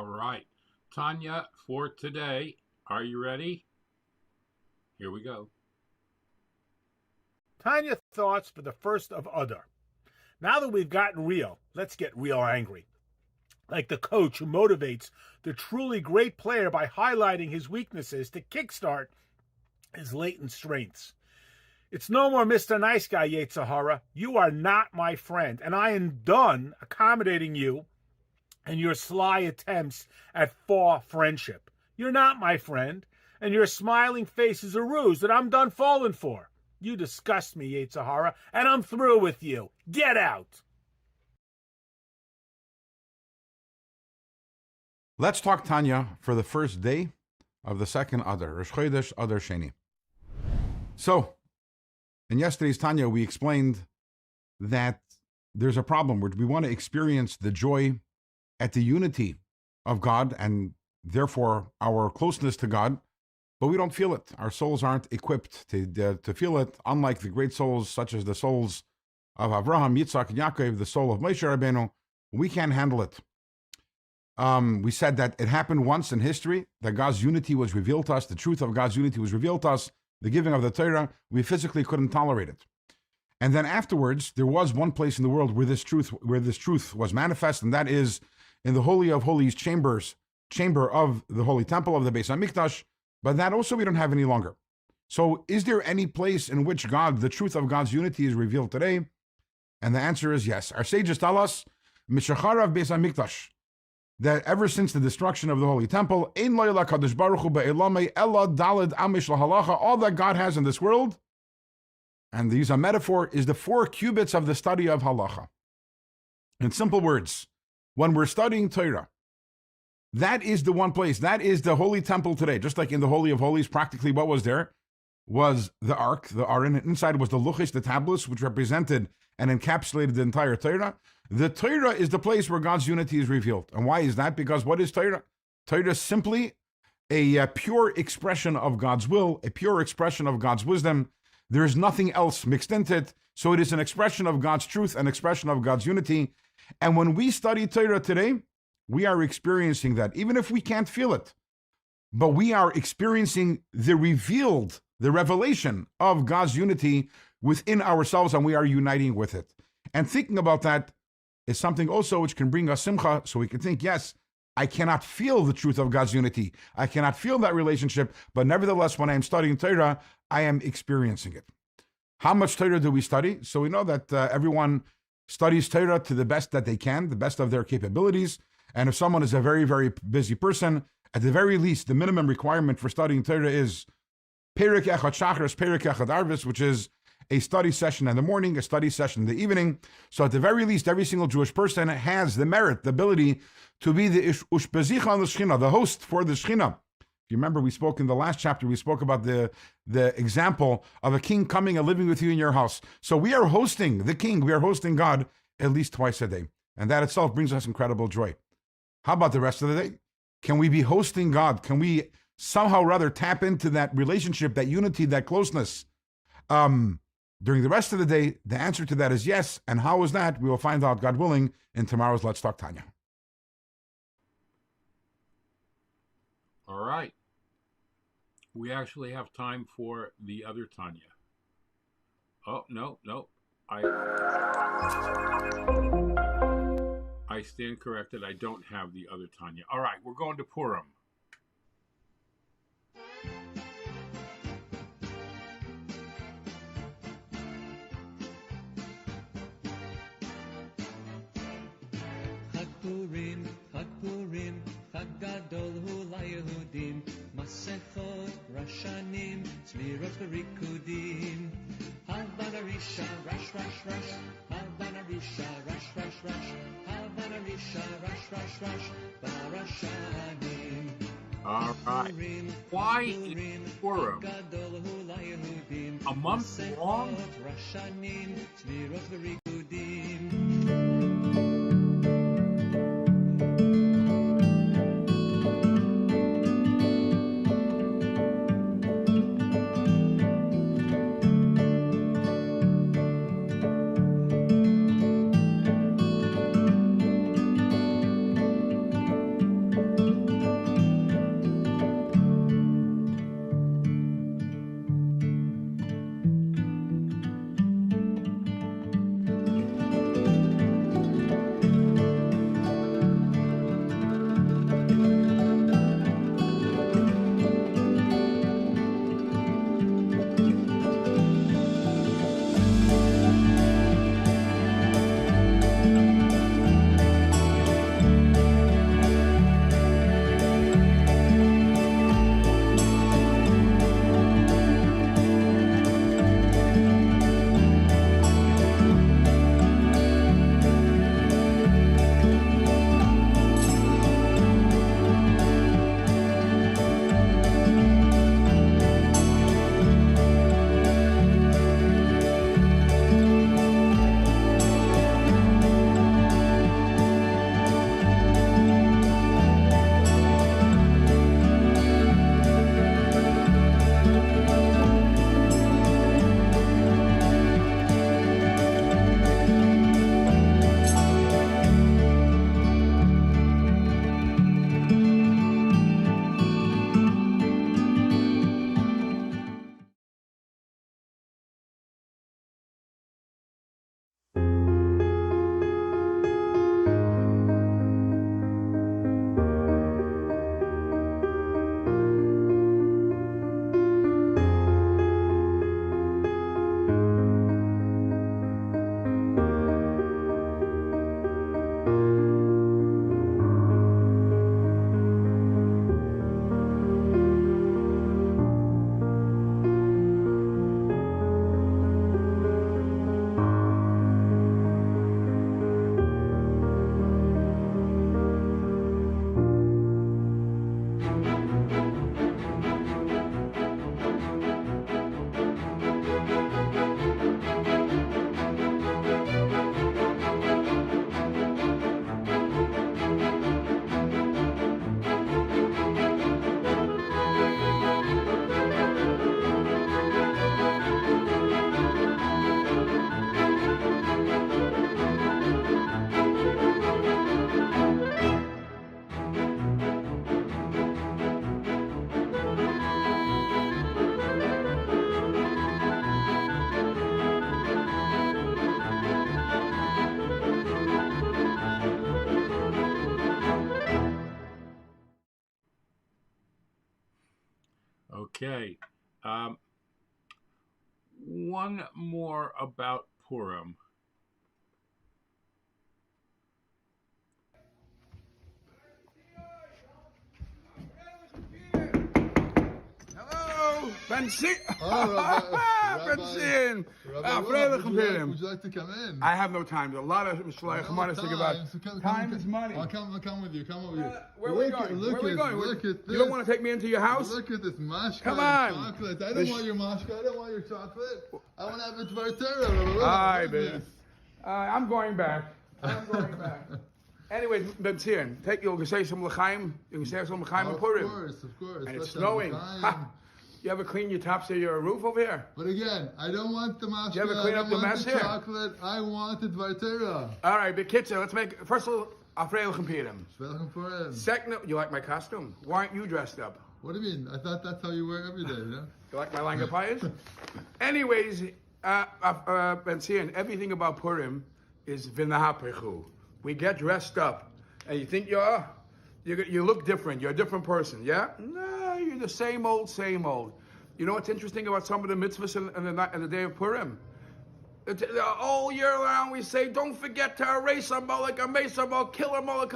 All right. Tanya, for today, are you ready? Here we go. Tanya thoughts for the first of Adar. Now that we've gotten real, let's get real angry. Like the coach who motivates the truly great player by highlighting his weaknesses to kickstart his latent strengths. It's no more Mr. Nice Guy, Yetzirah. You are not my friend, and I am done accommodating you and your sly attempts at faux friendship. You're not my friend, and your smiling face is a ruse that I'm done falling for. You disgust me, Yetzirah, and I'm through with you. Get out! Let's talk Tanya for the first day of the second Adar, Rosh Chodesh, Adar Sheini. So, in yesterday's Tanya, we explained that there's a problem where we want to experience the joy at the unity of God and therefore our closeness to God, but we don't feel it. Our souls aren't equipped to feel it, unlike the great souls such as the souls of Abraham, Yitzhak, and Yaakov, the soul of Moshe Rabbeinu. We can't handle it. We said that it happened once in history, that God's unity was revealed to us, the truth of God's unity was revealed to us, the giving of the Torah, we physically couldn't tolerate it. And then afterwards, there was one place in the world where this truth was manifest, and that is in the Holy of Holies chamber of the Holy Temple of the Beis HaMikdash, but that also we don't have any longer. So is there any place in which the truth of God's unity is revealed today? And the answer is yes. Our sages tell us, Mishacharav Beis HaMikdash, that ever since the destruction of the Holy Temple, all that God has in this world, and to use a metaphor, is the 4 cubits of the study of halacha. In simple words, when we're studying Torah, that is the one place, that is the Holy Temple today. Just like in the Holy of Holies, practically what was there was the Ark, the Aron, and inside was the Luchos, the tablets, which represented and encapsulated the entire Torah. The Torah is the place where God's unity is revealed. And why is that? Because what is Torah? Torah is simply a pure expression of God's will, a pure expression of God's wisdom. There is nothing else mixed into it. So it is an expression of God's truth, an expression of God's unity. And when we study Torah today, we are experiencing that, even if we can't feel it. But we are experiencing the revelation of God's unity within ourselves, and we are uniting with it. And thinking about that is something also which can bring us simcha, so we can think, yes, I cannot feel the truth of God's unity. I cannot feel that relationship, but nevertheless, when I am studying Torah, I am experiencing it. How much Torah do we study? So we know that everyone studies Torah to the best that they can, the best of their capabilities. And if someone is a very, very busy person, at the very least, the minimum requirement for studying Torah is Perek Echad Shachris, Perek Echad Arvis, which is a study session in the morning, a study session in the evening. So at the very least, every single Jewish person has the merit, the ability to be the Ushpezicha on the Shechina, the host for the Shechina. If you remember, we spoke in the last chapter, we spoke about the example of a king coming and living with you in your house. So we are hosting the king, we are hosting God at least twice a day. And that itself brings us incredible joy. How about the rest of the day? Can we be hosting God? Can we somehow rather tap into that relationship, that unity, that closeness? During the rest of the day, the answer to that is yes. And how is that? We will find out, God willing, in tomorrow's Let's Talk Tanya. All right. We actually have time for the other Tanya. Oh, no. I stand corrected. I don't have the other Tanya. All right, we're going to Purim. Chag Purim, Chag Gadol hu LaYehudim, Masechot, Rashanim, Tzmirot v'Rikudim. Havana Risha, Rash, Havana Risha, Rash, Havana Risha, Rash, Barashanim. All right. Why is Purim a month long? Rashanim, Tzmirot v'Rikudim. Okay. One more about Purim. Hello, Benzin. Benzin. Would you like to come in? I have no time. There's a lot of Mishloach Manas to give out. Time is money. I'll come with you. Come with you. Where are we going? Look at this. You don't want to take me into your house? Look at this mashka. Come on. Chocolate. I don't want your mashka. I don't want your chocolate. I want to have a Dvar Torah. Hi, baby. I'm going back. Anyways, Benzin, you can say some l'chaim. You can say some l'chaim in Purim. Of course. And it's snowing. You ever clean your tops of your roof over here? But again, I don't want the mashka. You ever clean up the mess here? Chocolate. I want the Dvar Torah. All right, big kids. Let's make first of all Afreilchem Purim. Purim. Second, you like my costume? Why aren't you dressed up? What do you mean? I thought that's how you wear every day. You know? You like my langa pies? Anyways, Benzin, everything about Purim is v'nahapechu. We get dressed up, and you think you look different. You're a different person. Yeah? No, you're the same old. You know what's interesting about some of the mitzvahs in the day of Purim? All year round we say, don't forget to erase a Molech, erase a Molech, kill a Molech.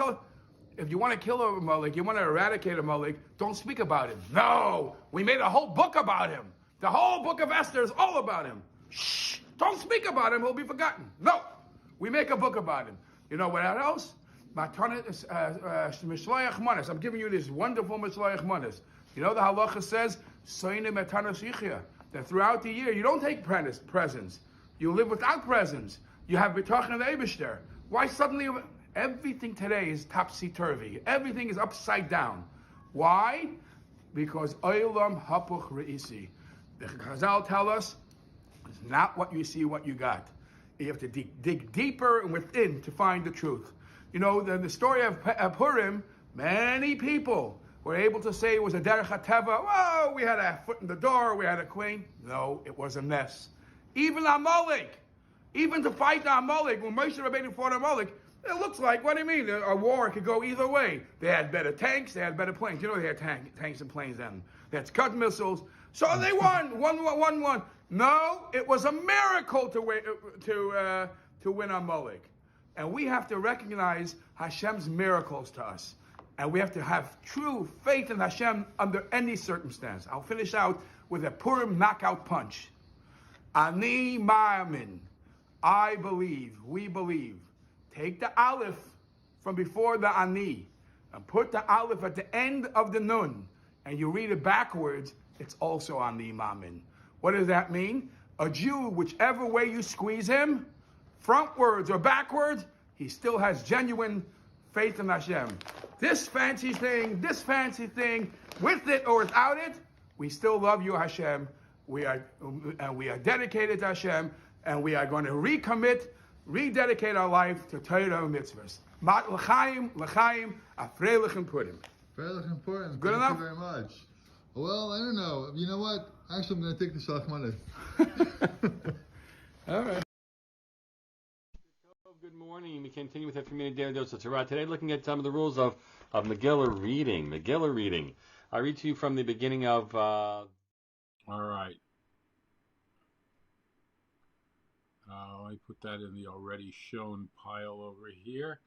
If you want to kill a Molech, you want to eradicate a Molech, don't speak about him. No! We made a whole book about him. The whole book of Esther is all about him. Shh! Don't speak about him, he'll be forgotten. No! We make a book about him. You know what else? Mishloach Manas. I'm giving you this wonderful Mishloach Manas. You know the halacha says, that throughout the year you don't take presents. You live without presents. You have bitachon of Eibishter. Why suddenly everything today is topsy-turvy? Everything is upside down. Why? Because olam hapuch re'isi. The Chazal tell us, it's not what you see, what you got. You have to dig deeper and within to find the truth. You know, the story of Purim, many people were able to say it was a derech hateva. Whoa, we had a foot in the door, we had a queen. No, it was a mess. Even Amalek, even to fight Amalek, when Moshe Rabbeinu fought Amalek, it looks like, what do you mean? A war could go either way. They had better tanks, they had better planes. You know they had tanks and planes then. They had Scud missiles. So they won. No, it was a miracle to win Amalek. And we have to recognize Hashem's miracles to us. And we have to have true faith in Hashem under any circumstance. I'll finish out with a Purim knockout punch. Ani ma'amin. I believe, we believe. Take the aleph from before the ani and put the aleph at the end of the nun, and you read it backwards, it's also ani ma'amin. What does that mean? A Jew, whichever way you squeeze him, frontwards or backwards, he still has genuine faith in Hashem. This fancy thing, with it or without it, we still love you, Hashem. We are dedicated to Hashem, and we are going to rededicate our life to Torah and mitzvahs. L'chaim, afreilichem Purim. Afreilichem Purim. Good enough? Thank you very much. Well, I don't know. You know what? Actually, I'm going to take the Shalach. All right. Good morning. We continue with a 3-minute daily dose of Torah. Today, looking at some of the rules of Megillah reading. I read to you from the beginning of. All right. I put that in the already shown pile over here.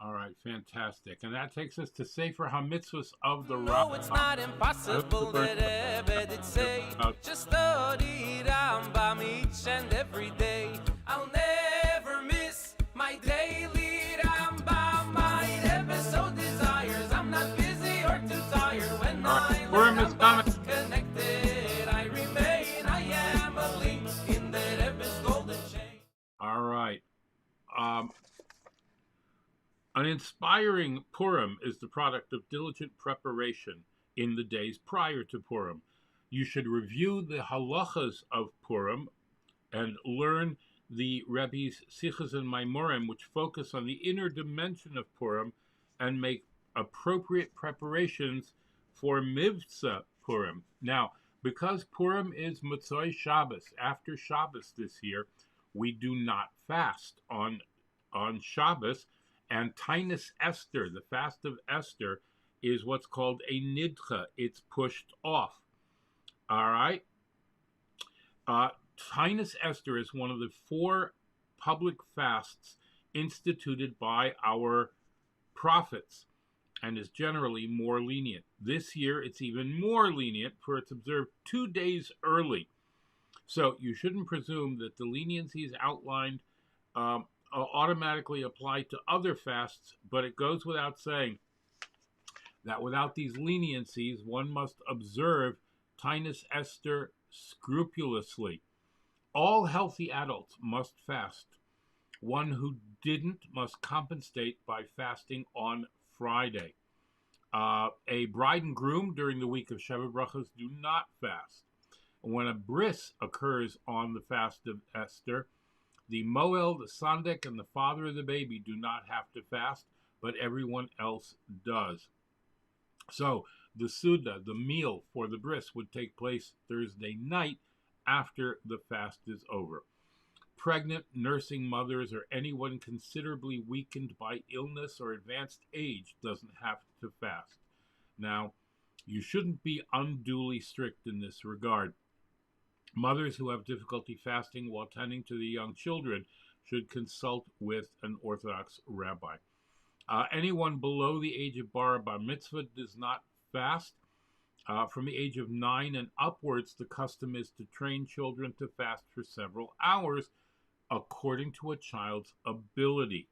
All right, fantastic. And that takes us to Sefer HaMitzvahs of the Rambam. No, it's not impossible that Rebbe did say, just study Rambam each and every day. I'll never miss my daily Rambam. My Rebbe so desires, I'm not busy or too tired. When I learn Rambam's connected, I remain, I am a link in the Rebbe's golden chain. All right. An inspiring Purim is the product of diligent preparation in the days prior to Purim. You should review the halachas of Purim and learn the Rebbe's Sichos and Maimorim, which focus on the inner dimension of Purim, and make appropriate preparations for Mivtza Purim. Now, because Purim is Motzoi Shabbos, after Shabbos this year, we do not fast on Shabbos. And Tainus Esther, the fast of Esther, is what's called a nidcha. It's pushed off. All right. Tinus Esther is one of the 4 public fasts instituted by our prophets and is generally more lenient. This year, it's even more lenient, for it's observed 2 days early. So you shouldn't presume that the leniencies outlined automatically apply to other fasts, but it goes without saying that without these leniencies, one must observe Tinus Esther scrupulously. All healthy adults must fast. One who didn't must compensate by fasting on Friday. A bride and groom during the week of Sheva Brachos do not fast. When a bris occurs on the fast of Esther, the Moel, the Sandek, and the father of the baby do not have to fast, but everyone else does. So the Suda, the meal for the bris, would take place Thursday night after the fast is over. Pregnant, nursing mothers, or anyone considerably weakened by illness or advanced age doesn't have to fast. Now, you shouldn't be unduly strict in this regard. Mothers who have difficulty fasting while tending to the young children should consult with an Orthodox rabbi. Anyone below the age of bar mitzvah does not fast. From the age of 9 and upwards, the custom is to train children to fast for several hours according to a child's ability.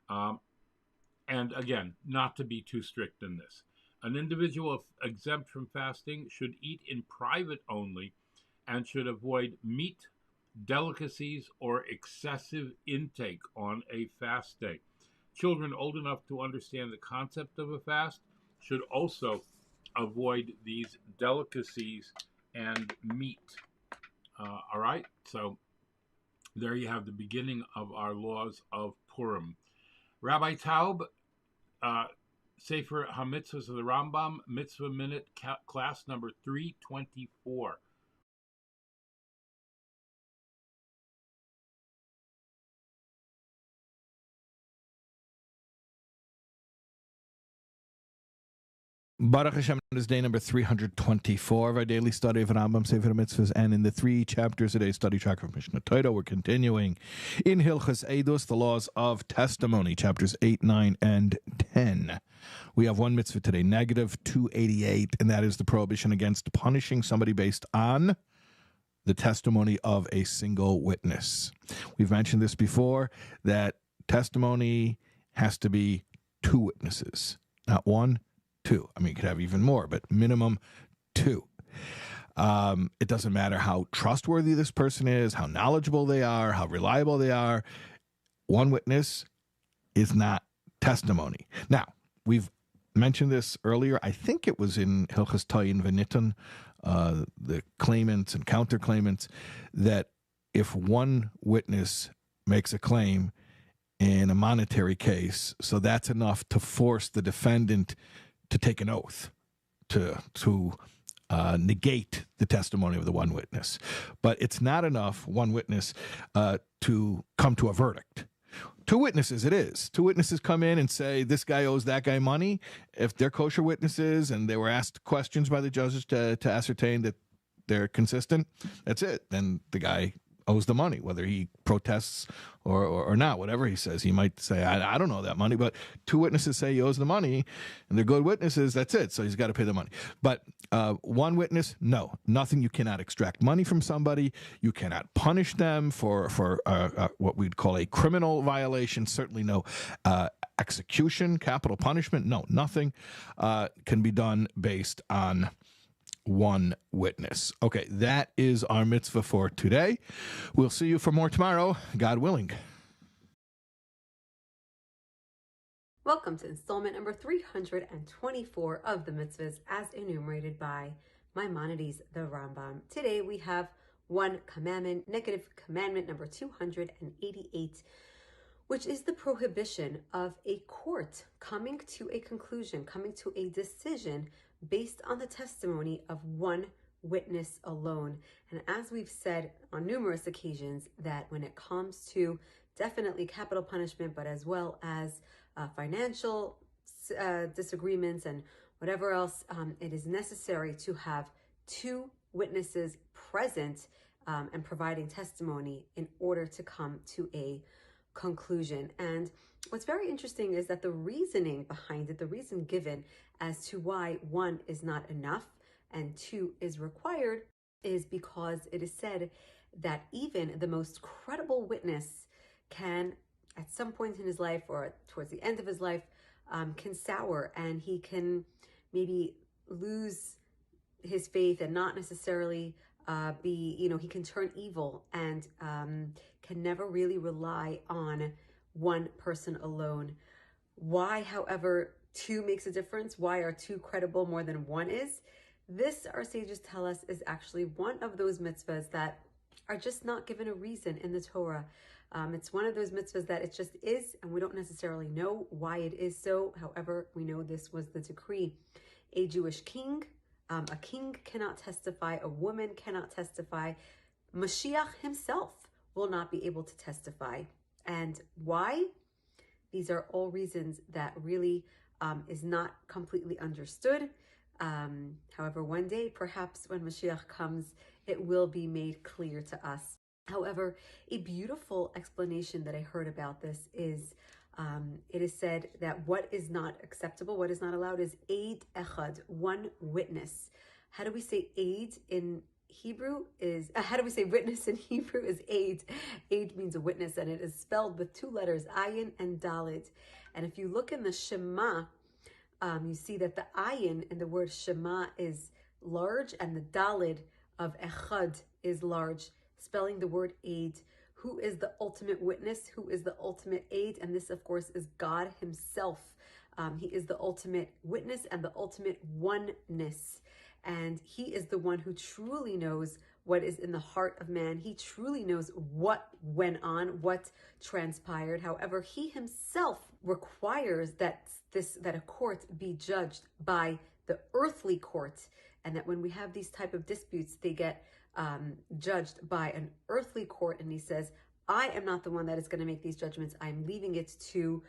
And again, not to be too strict in this. An individual exempt from fasting should eat in private only and should avoid meat, delicacies, or excessive intake on a fast day. Children old enough to understand the concept of a fast should also avoid these delicacies and meat. All right, so there you have the beginning of our laws of Purim. Rabbi Taub, Sefer HaMitzvahs of the Rambam, Mitzvah Minute, class number 324. Baruch Hashem is day number 324 of our daily study of Rambam Sefer Mitzvahs, and in the 3 chapters a day study track of Mishnah Torah, we're continuing in Hilchos Eidos, the laws of testimony, chapters 8, 9, and 10. We have one mitzvah today, negative 288, and that is the prohibition against punishing somebody based on the testimony of a single witness. We've mentioned this before, that testimony has to be 2 witnesses, not 1, 2. I mean, you could have even more, but minimum 2. It doesn't matter how trustworthy this person is, how knowledgeable they are, how reliable they are. 1 witness is not testimony. Now, we've mentioned this earlier. I think it was in Hilchos Tayin V'Niton, the claimants and counterclaimants, that if 1 witness makes a claim in a monetary case, so that's enough to force the defendant to take an oath to negate the testimony of the 1 witness. But it's not enough, 1 witness, to come to a verdict. 2 witnesses it is. 2 witnesses come in and say, this guy owes that guy money. If they're kosher witnesses and they were asked questions by the judges to ascertain that they're consistent, that's it. Then the guy owes the money, whether he protests or not, whatever he says. He might say, I don't know that money, but 2 witnesses say he owes the money, and they're good witnesses, that's it. So he's got to pay the money. But 1 witness, no, nothing. You cannot extract money from somebody. You cannot punish them for what we'd call a criminal violation. Certainly no execution, capital punishment. No, nothing can be done based on 1 witness. Okay, that is our mitzvah for today. We'll see you for more tomorrow, God willing. Welcome to installment number 324 of the mitzvahs as enumerated by Maimonides the Rambam. Today we have 1 commandment, negative commandment number 288, which is the prohibition of a court coming to a conclusion, coming to a decision based on the testimony of 1 witness alone. And as we've said on numerous occasions, that when it comes to definitely capital punishment, but as well as financial disagreements and whatever else, it is necessary to have two witnesses present and providing testimony in order to come to a conclusion. And what's very interesting is that the reasoning behind it, the reason given as to why one is not enough and two is required, is because it is said that even the most credible witness can, at some point in his life or towards the end of his life, can sour, and he can maybe lose his faith and not necessarily he can turn evil and can never really rely on one person alone. Why, however, two makes a difference, why are two credible more than one is, this, our sages tell us, is actually one of those mitzvahs that are just not given a reason in the Torah. It's one of those mitzvahs that it just is, and we don't necessarily know why it is so. However, we know this was the decree. A Jewish king, a king cannot testify, a woman cannot testify, Mashiach himself will not be able to testify. And why? These are all reasons that really is not completely understood. However, one day, perhaps when Mashiach comes, it will be made clear to us. However, a beautiful explanation that I heard about this is, it is said that what is not acceptable, what is not allowed, is eid echad, one witness. How do we say eid in Hebrew how do we say witness in Hebrew is eid. Eid means a witness, and it is spelled with two letters, ayin and dalet. And if you look in the Shema, you see that the ayin in the word Shema is large, and the dalid of echad is large, spelling the word eid. Who is the ultimate witness? Who is the ultimate aid? And this, of course, is God himself. He is the ultimate witness and the ultimate oneness. And he is the one who truly knows what is in the heart of man. He truly knows what went on, what transpired. However, he himself requires that a court be judged by the earthly court, and that when we have these type of disputes, they get judged by an earthly court. And he says, I am not the one that is going to make these judgments. I'm leaving it to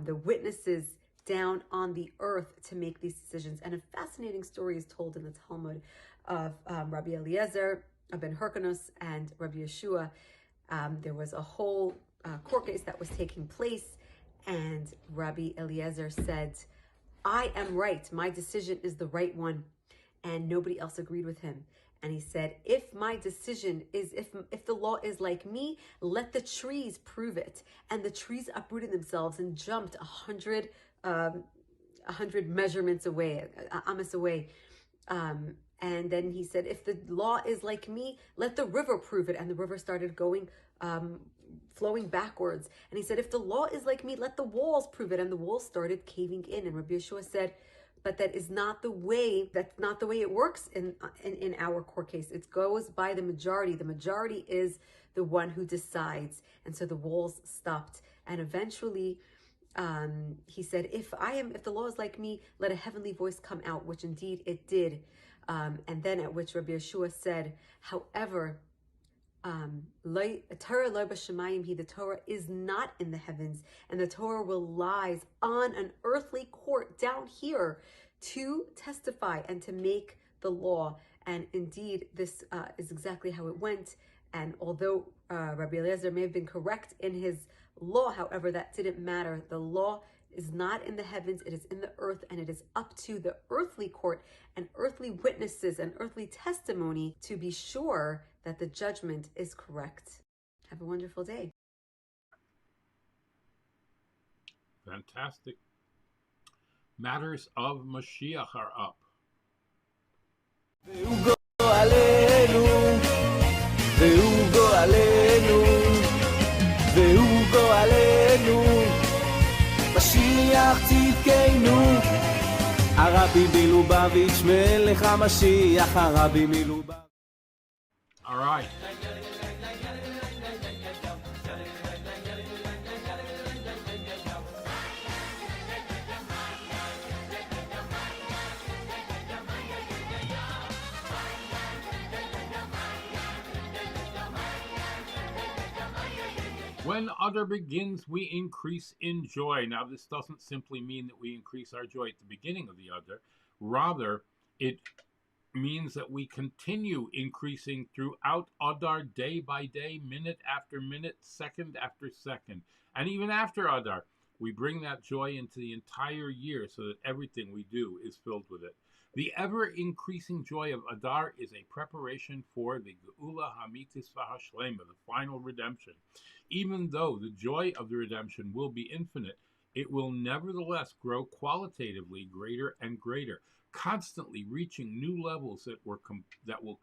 the witnesses down on the earth to make these decisions. And a fascinating story is told in the Talmud of Rabbi Eliezer, Ben Hyrcanus, and Rabbi Yeshua. There was a whole court case that was taking place, and Rabbi Eliezer said, I am right. My decision is the right one. And nobody else agreed with him. And he said, if my decision is, if the law is like me, let the trees prove it. And the trees uprooted themselves and jumped 100 measurements away, amas away. And then he said, if the law is like me, let the river prove it. And the river started going, flowing backwards. And he said, if the law is like me, let the walls prove it. And the walls started caving in. And Rabbi Yeshua said, but that is not the way, that's not the way it works in our court case. It goes by the majority. The majority is the one who decides. And so the walls stopped. And eventually, he said, if the law is like me, let a heavenly voice come out, which indeed it did. And then at which Rabbi Yeshua said, however, the Torah is not in the heavens, and the Torah relies on an earthly court down here to testify and to make the law. And indeed, this is exactly how it went. And although Rabbi Eliezer may have been correct in his law, however, that didn't matter. The law is not in the heavens, it is in the earth, and it is up to the earthly court and earthly witnesses and earthly testimony to be sure that the judgment is correct. Have a wonderful day. Fantastic. Matters of Mashiach are up. משיח צדקנו, הרבי מלובביץ' מלך המשיח, הרבי מלובביץ'. All right. When Adar begins, we increase in joy. Now, this doesn't simply mean that we increase our joy at the beginning of the Adar. Rather, it means that we continue increasing throughout Adar, day by day, minute after minute, second after second. And even after Adar, we bring that joy into the entire year so that everything we do is filled with it. The ever-increasing joy of Adar is a preparation for the Geula Hamitis V'Hashlema, the final redemption. Even though the joy of the redemption will be infinite, it will nevertheless grow qualitatively greater and greater, constantly reaching new levels that will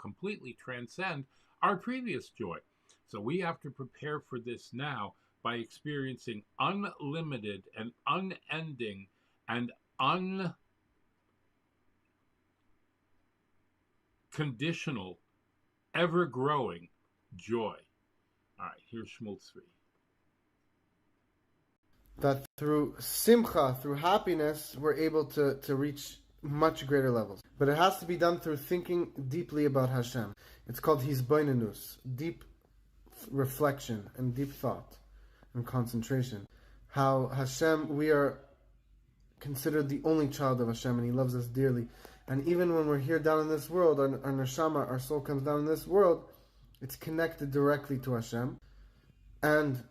completely transcend our previous joy. So we have to prepare for this now by experiencing unlimited and unending and unconditional, ever-growing joy. All right, here's Shmuel Tzvi. That through simcha, through happiness, we're able to reach much greater levels. But it has to be done through thinking deeply about Hashem. It's called hisbonenus, deep reflection and deep thought and concentration. How Hashem, we are considered the only child of Hashem, and He loves us dearly. And even when we're here down in this world, our neshama, our soul comes down in this world, it's connected directly to Hashem. And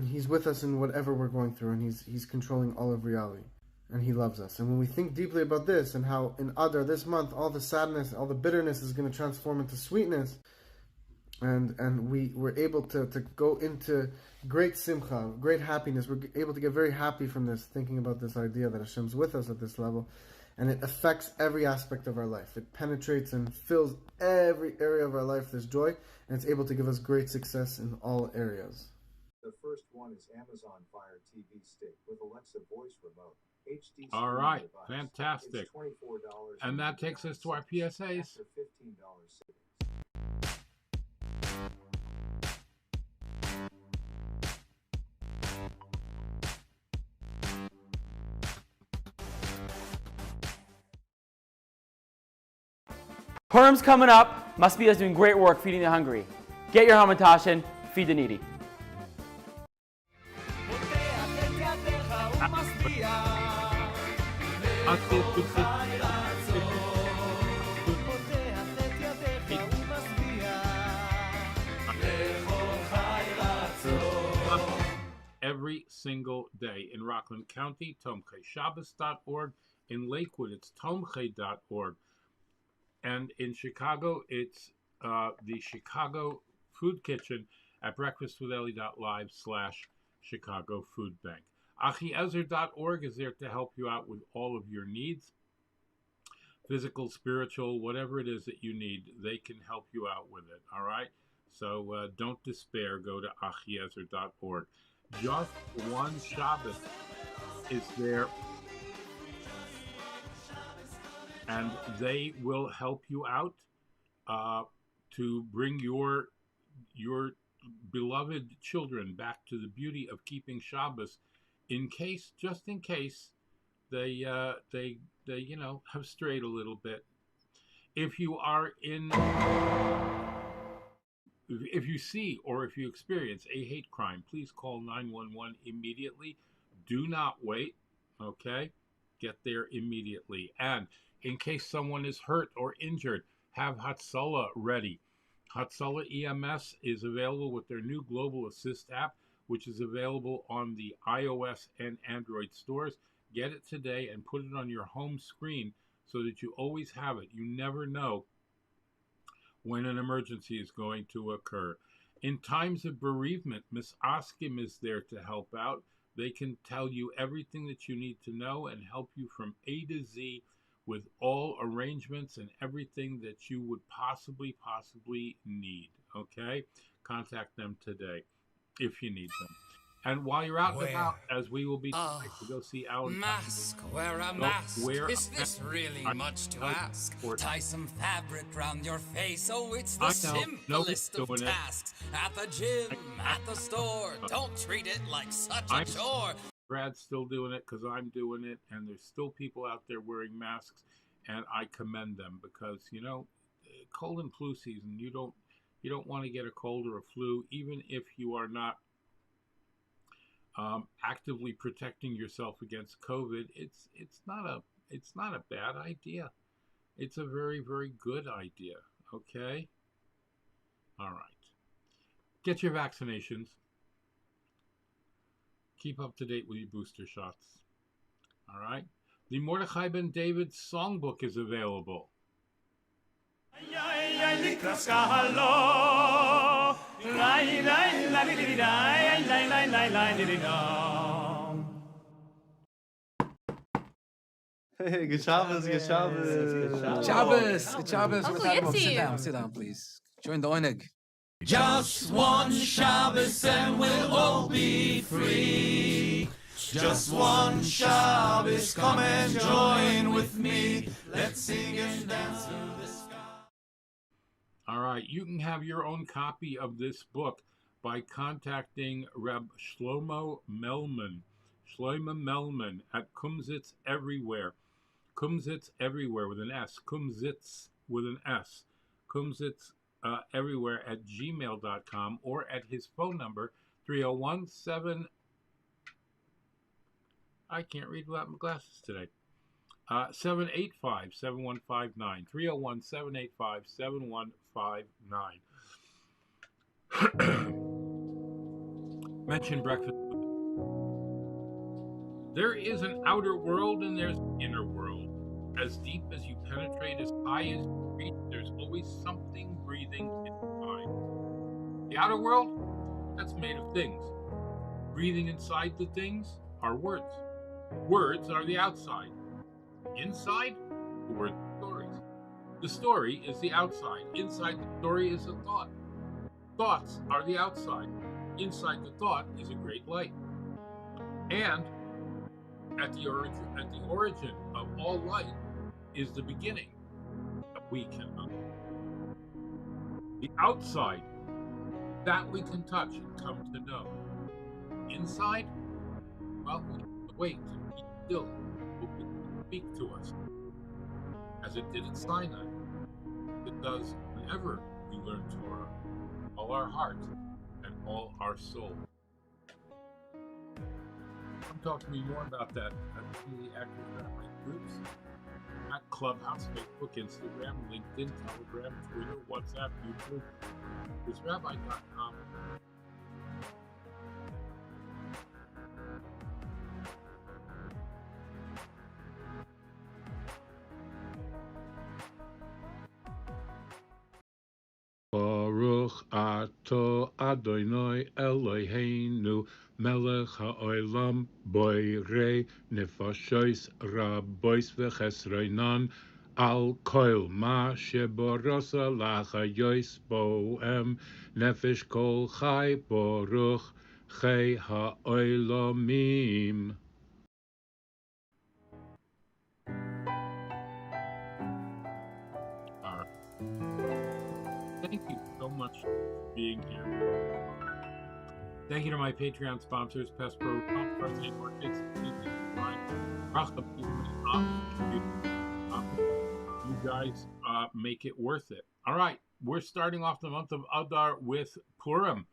He's with us in whatever we're going through, and He's controlling all of reality. And He loves us. And when we think deeply about this, and how in Adar this month all the sadness, all the bitterness is going to transform into sweetness, and we were able to go into great simcha, great happiness. We're able to get very happy from this, thinking about this idea that Hashem's with us at this level, and it affects every aspect of our life. It penetrates and fills every area of our life, this joy, and it's able to give us great success in all areas. The first one is Amazon Fire TV Stick with Alexa voice remote. HD All right, device. fantastic. It's $24. And that takes us to our PSAs. After $15 savings. Purim's coming up. Must be us doing great work feeding the hungry. Get your hamantash and feed the needy. Every single day in Rockland County, tomcheishabbos.org. In Lakewood, it's tomche.org. And in Chicago, it's the Chicago Food Kitchen at breakfastwithelli.live/Chicago Food Bank. Achiezer.org is there to help you out with all of your needs. Physical, spiritual, whatever it is that you need, they can help you out with it, all right? So don't despair. Go to achiezer.org. Just One Shabbos is there, and they will help you out to bring your beloved children back to the beauty of keeping Shabbos, just in case they have strayed a little bit. If you see or if you experience a hate crime, please call 911 immediately. Do not wait, okay? Get there immediately. And in case someone is hurt or injured, have Hatzalah ready. Hatzalah EMS is available with their new Global Assist app, which is available on the iOS and Android stores. Get it today and put it on your home screen so that you always have it. You never know when an emergency is going to occur. In times of bereavement, Miss Oskim is there to help out. They can tell you everything that you need to know and help you from A to Z with all arrangements and everything that you would possibly need, okay? Contact them today if you need them. And while you're out and about, as we will be tonight to go see Alan. Wear a mask. Is this really much to ask? Tie some fabric round your face. Oh, it's the simplest of tasks. At the gym, at the store. Don't treat it like such a chore. Brad's still doing it because I'm doing it, and there's still people out there wearing masks, and I commend them because, cold and flu season, you don't want to get a cold or a flu, even if you are not actively protecting yourself against COVID. It's not a bad idea. It's a very, very good idea, okay? All right. Get your vaccinations. Keep up to date with your booster shots. All right? The Mordechai Ben David songbook is available. Hey, good Shabbos, good Shabbos. Shabbos, good Shabbos. Uncle Sit down, please. Join the Oneg. Just one Shabbos and we'll all be free. Just one Shabbos, come and join with me. Let's sing and dance through the sky. All right, you can have your own copy of this book by contacting Reb Shlomo Melman. Shlomo Melman at Kumsitz Everywhere. Kumsitz Everywhere with an S. Kumsitz with an S. Kumsitz Everywhere at gmail.com or at his phone number 301-7... I can't read without my glasses today. 785-7159. 301-785-7159. Mention breakfast. There is an outer world and there's an inner world. As deep as you penetrate, as high as you reach, there's always something breathing inside. The outer world, that's made of things. Breathing inside the things are words. Words are the outside. Inside, the words are stories. The story is the outside. Inside the story is a thought. Thoughts are the outside. Inside the thought is a great light. And at the origin of all light is the beginning that we can know. The outside, that we can touch and come to know. Inside, well, we have to wait and be still. It will speak to us, as it did at Sinai. It does whenever we learn Torah, all our heart and all our soul. Come talk to me more about that at the Active Rabbi groups, at Clubhouse, Facebook, Instagram, LinkedIn, Telegram, Twitter, WhatsApp, YouTube, rabbi.com. Baruch ato Adonai Eloheinu melech ha'olam boirei nefashos rabois v'chesreinan al kol ma sheborosa lachayos bohem nefesh kol chai baruch chai ha'olamim. Thank you so much for being here. Thank you to my Patreon sponsors, Pespro, President Orchids, you guys make it worth it. All right, we're starting off the month of Adar with Purim.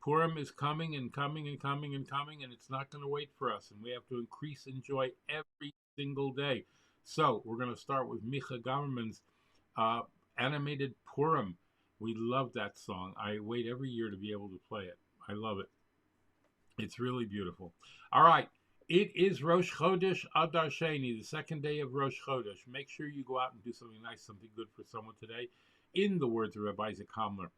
Purim is coming and coming and coming and coming, and it's not going to wait for us, and we have to increase in joy every single day. So we're going to start with Micha Gamerman's animated Purim. We love that song. I wait every year to be able to play it. I love it. It's really beautiful. All right. It is Rosh Chodesh Adar Sheini, the second day of Rosh Chodesh. Make sure you go out and do something nice, something good for someone today. In the words of Rabbi Isaac Hamler,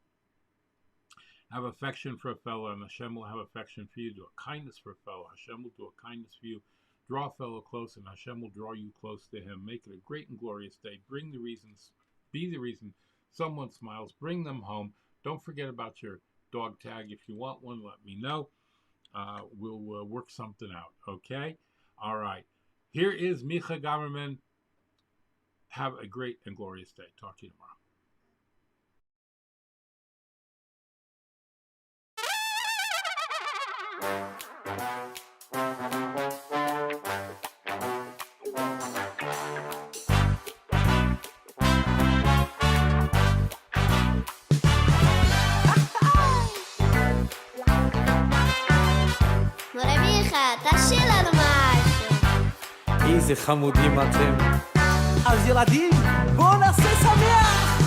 have affection for a fellow, and Hashem will have affection for you. Do a kindness for a fellow. Hashem will do a kindness for you. Draw a fellow close, and Hashem will draw you close to him. Make it a great and glorious day. Bring the reasons. Be the reason someone smiles. Bring them home. Don't forget about your dog tag. If you want one, let me know. We'll work something out. Okay? All right. Here is Micha Gamerman. Have a great and glorious day. Talk to you tomorrow. תשאיר לנו משהו. איזה חמודים אתם. אז ילדים, בוא נעשה שמח.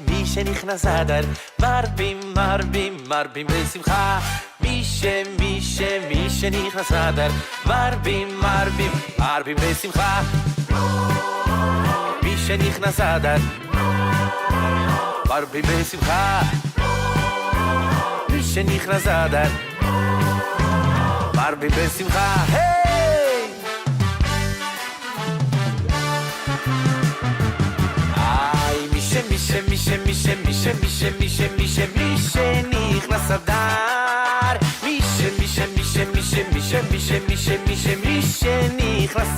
מי שנכנס אדר, מרבים בשמחה. מי שנכנס אדר, מרבים בשמחה. מי שנכנס אדר, מרבים בשמחה. מי שנכנס אדר, מרבים בשמחה. היי! מי שנכנס אדר, מי שנכנס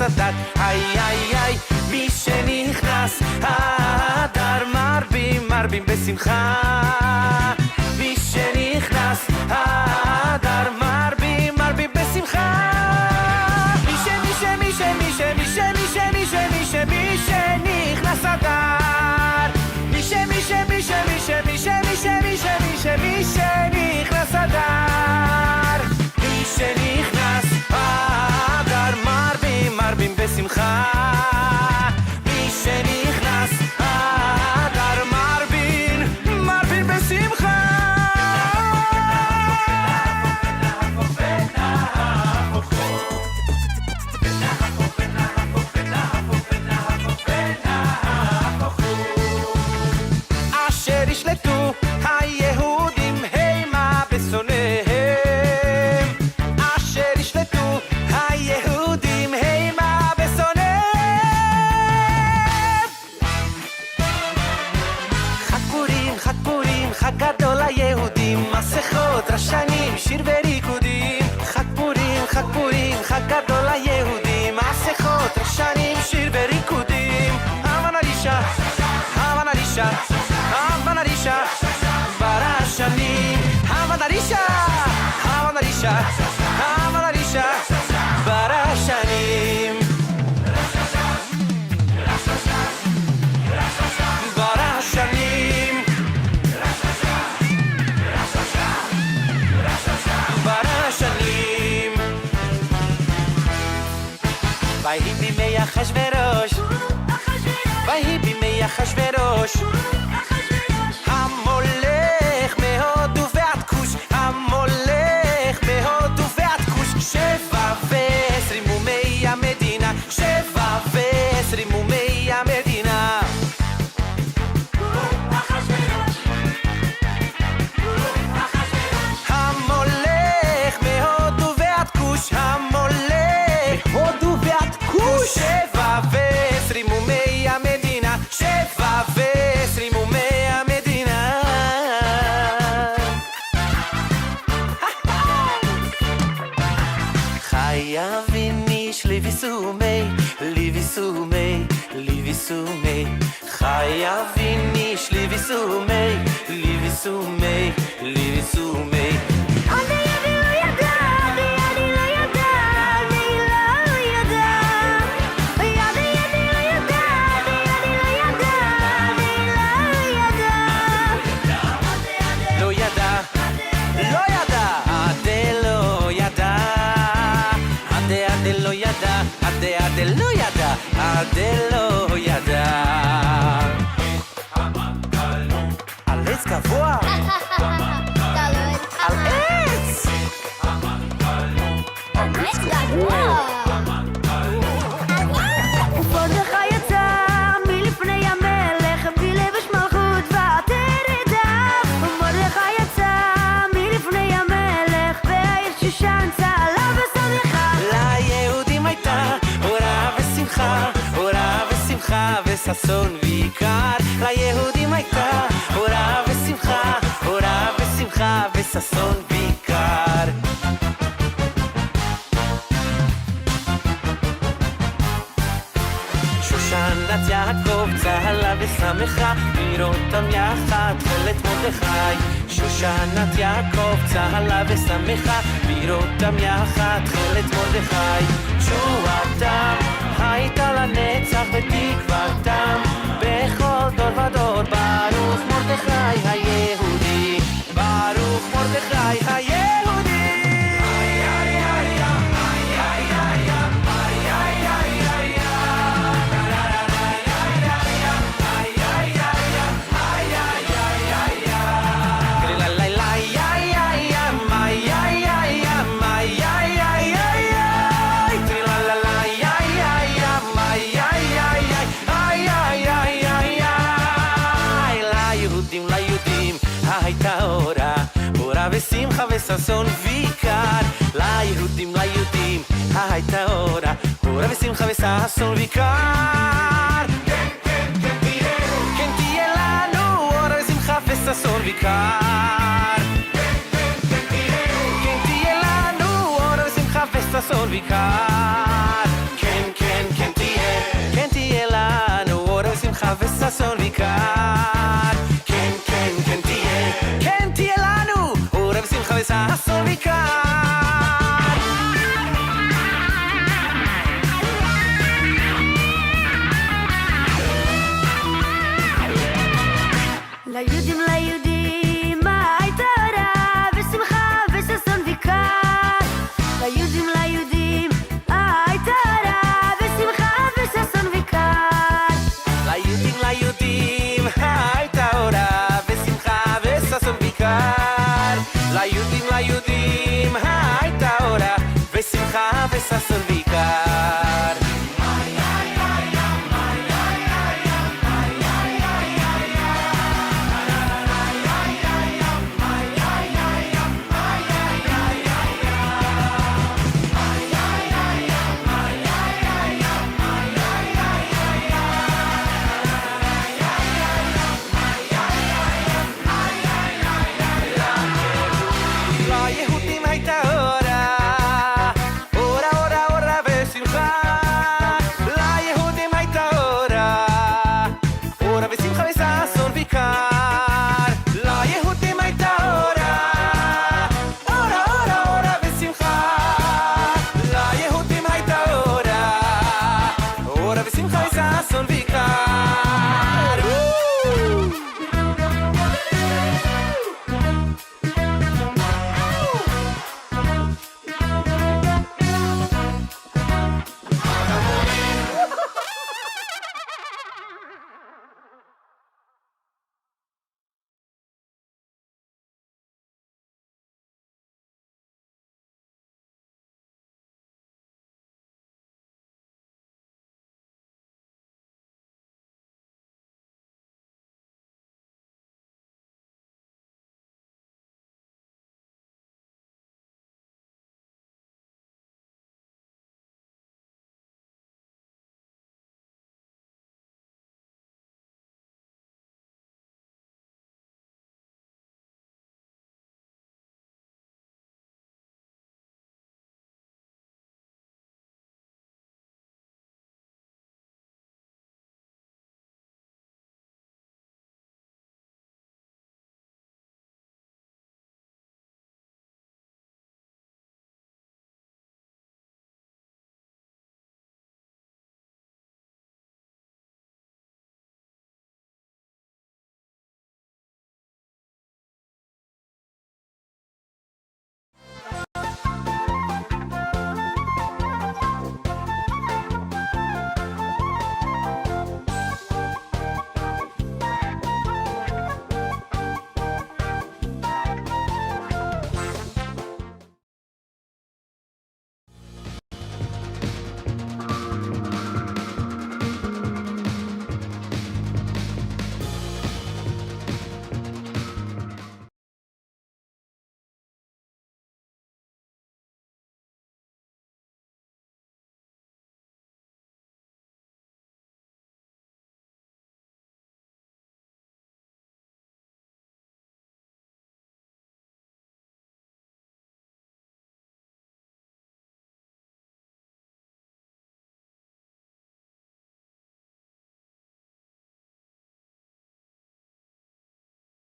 אדר, היי, מי שנכנס אדר, מרבים בשמחה. מי שנכנס אדר, מרבים בשמחה. מי שנכנס אדר, מי שנכנס אדר, מי שנכנס אדר, מרבים בשמחה. מי שנכנס אדר, מרבים בשמחה. אשר ישלטו היהודים המה בשונאיהם. אשר ישלטו היהודים המה בשונאיהם. חג פורים, חג גדול ליהודים, מסכות, רשנים, שיר וריקודים. חג פורים, חג גדול ליהודים, מסכות, רשנים, שיר וריקודים. המנרישה, ברשנים. המנרישה, ברשנים. ברשנים. ויהי בימי אחשוורוש, המולך מהודו ועד כוש, המולך מהודו ועד כוש. 27 מומי המדינה, 27 מומי המדינה. המולך מהודו ועד כוש, המולך מהודו ועד כוש. 27 מומי המדינה, 27 מומי המדינה. חייבים איש לביסומי, חייבים איש לביסומי. לא ידע. על עץ גבוה, על עץ, על עץ גבוה. ומרדכי יצא מלפני המלך בלי לבש מלכות ועטרדיו. ומרדכי יצא מלפני המלך בעיר שושן צהלה ושמחה. ליהודים הייתה אורה ושמחה, וששון ויקר. ליהודים הייתה אורה ושמחה, וששון ויקר. שושנת יעקב צהלה ושמחה, לראותם יחד תכלת מרדכי. שושנת יעקב צהלה ושמחה, לראותם יחד תכלת מרדכי. תשועתם הייתה לנצח ותקוותם בכל דור ודור. ברוך מרדכי היהודי, ברוך מרדכי היהודי. ושמחה וששון ויקר ליהודים הייתה אורה אורה ושמחה וששון ויקר כן תהיה לנו אורה ושמחה וששון ויקר כן תהיה לנו אורה ושמחה וששון ויקר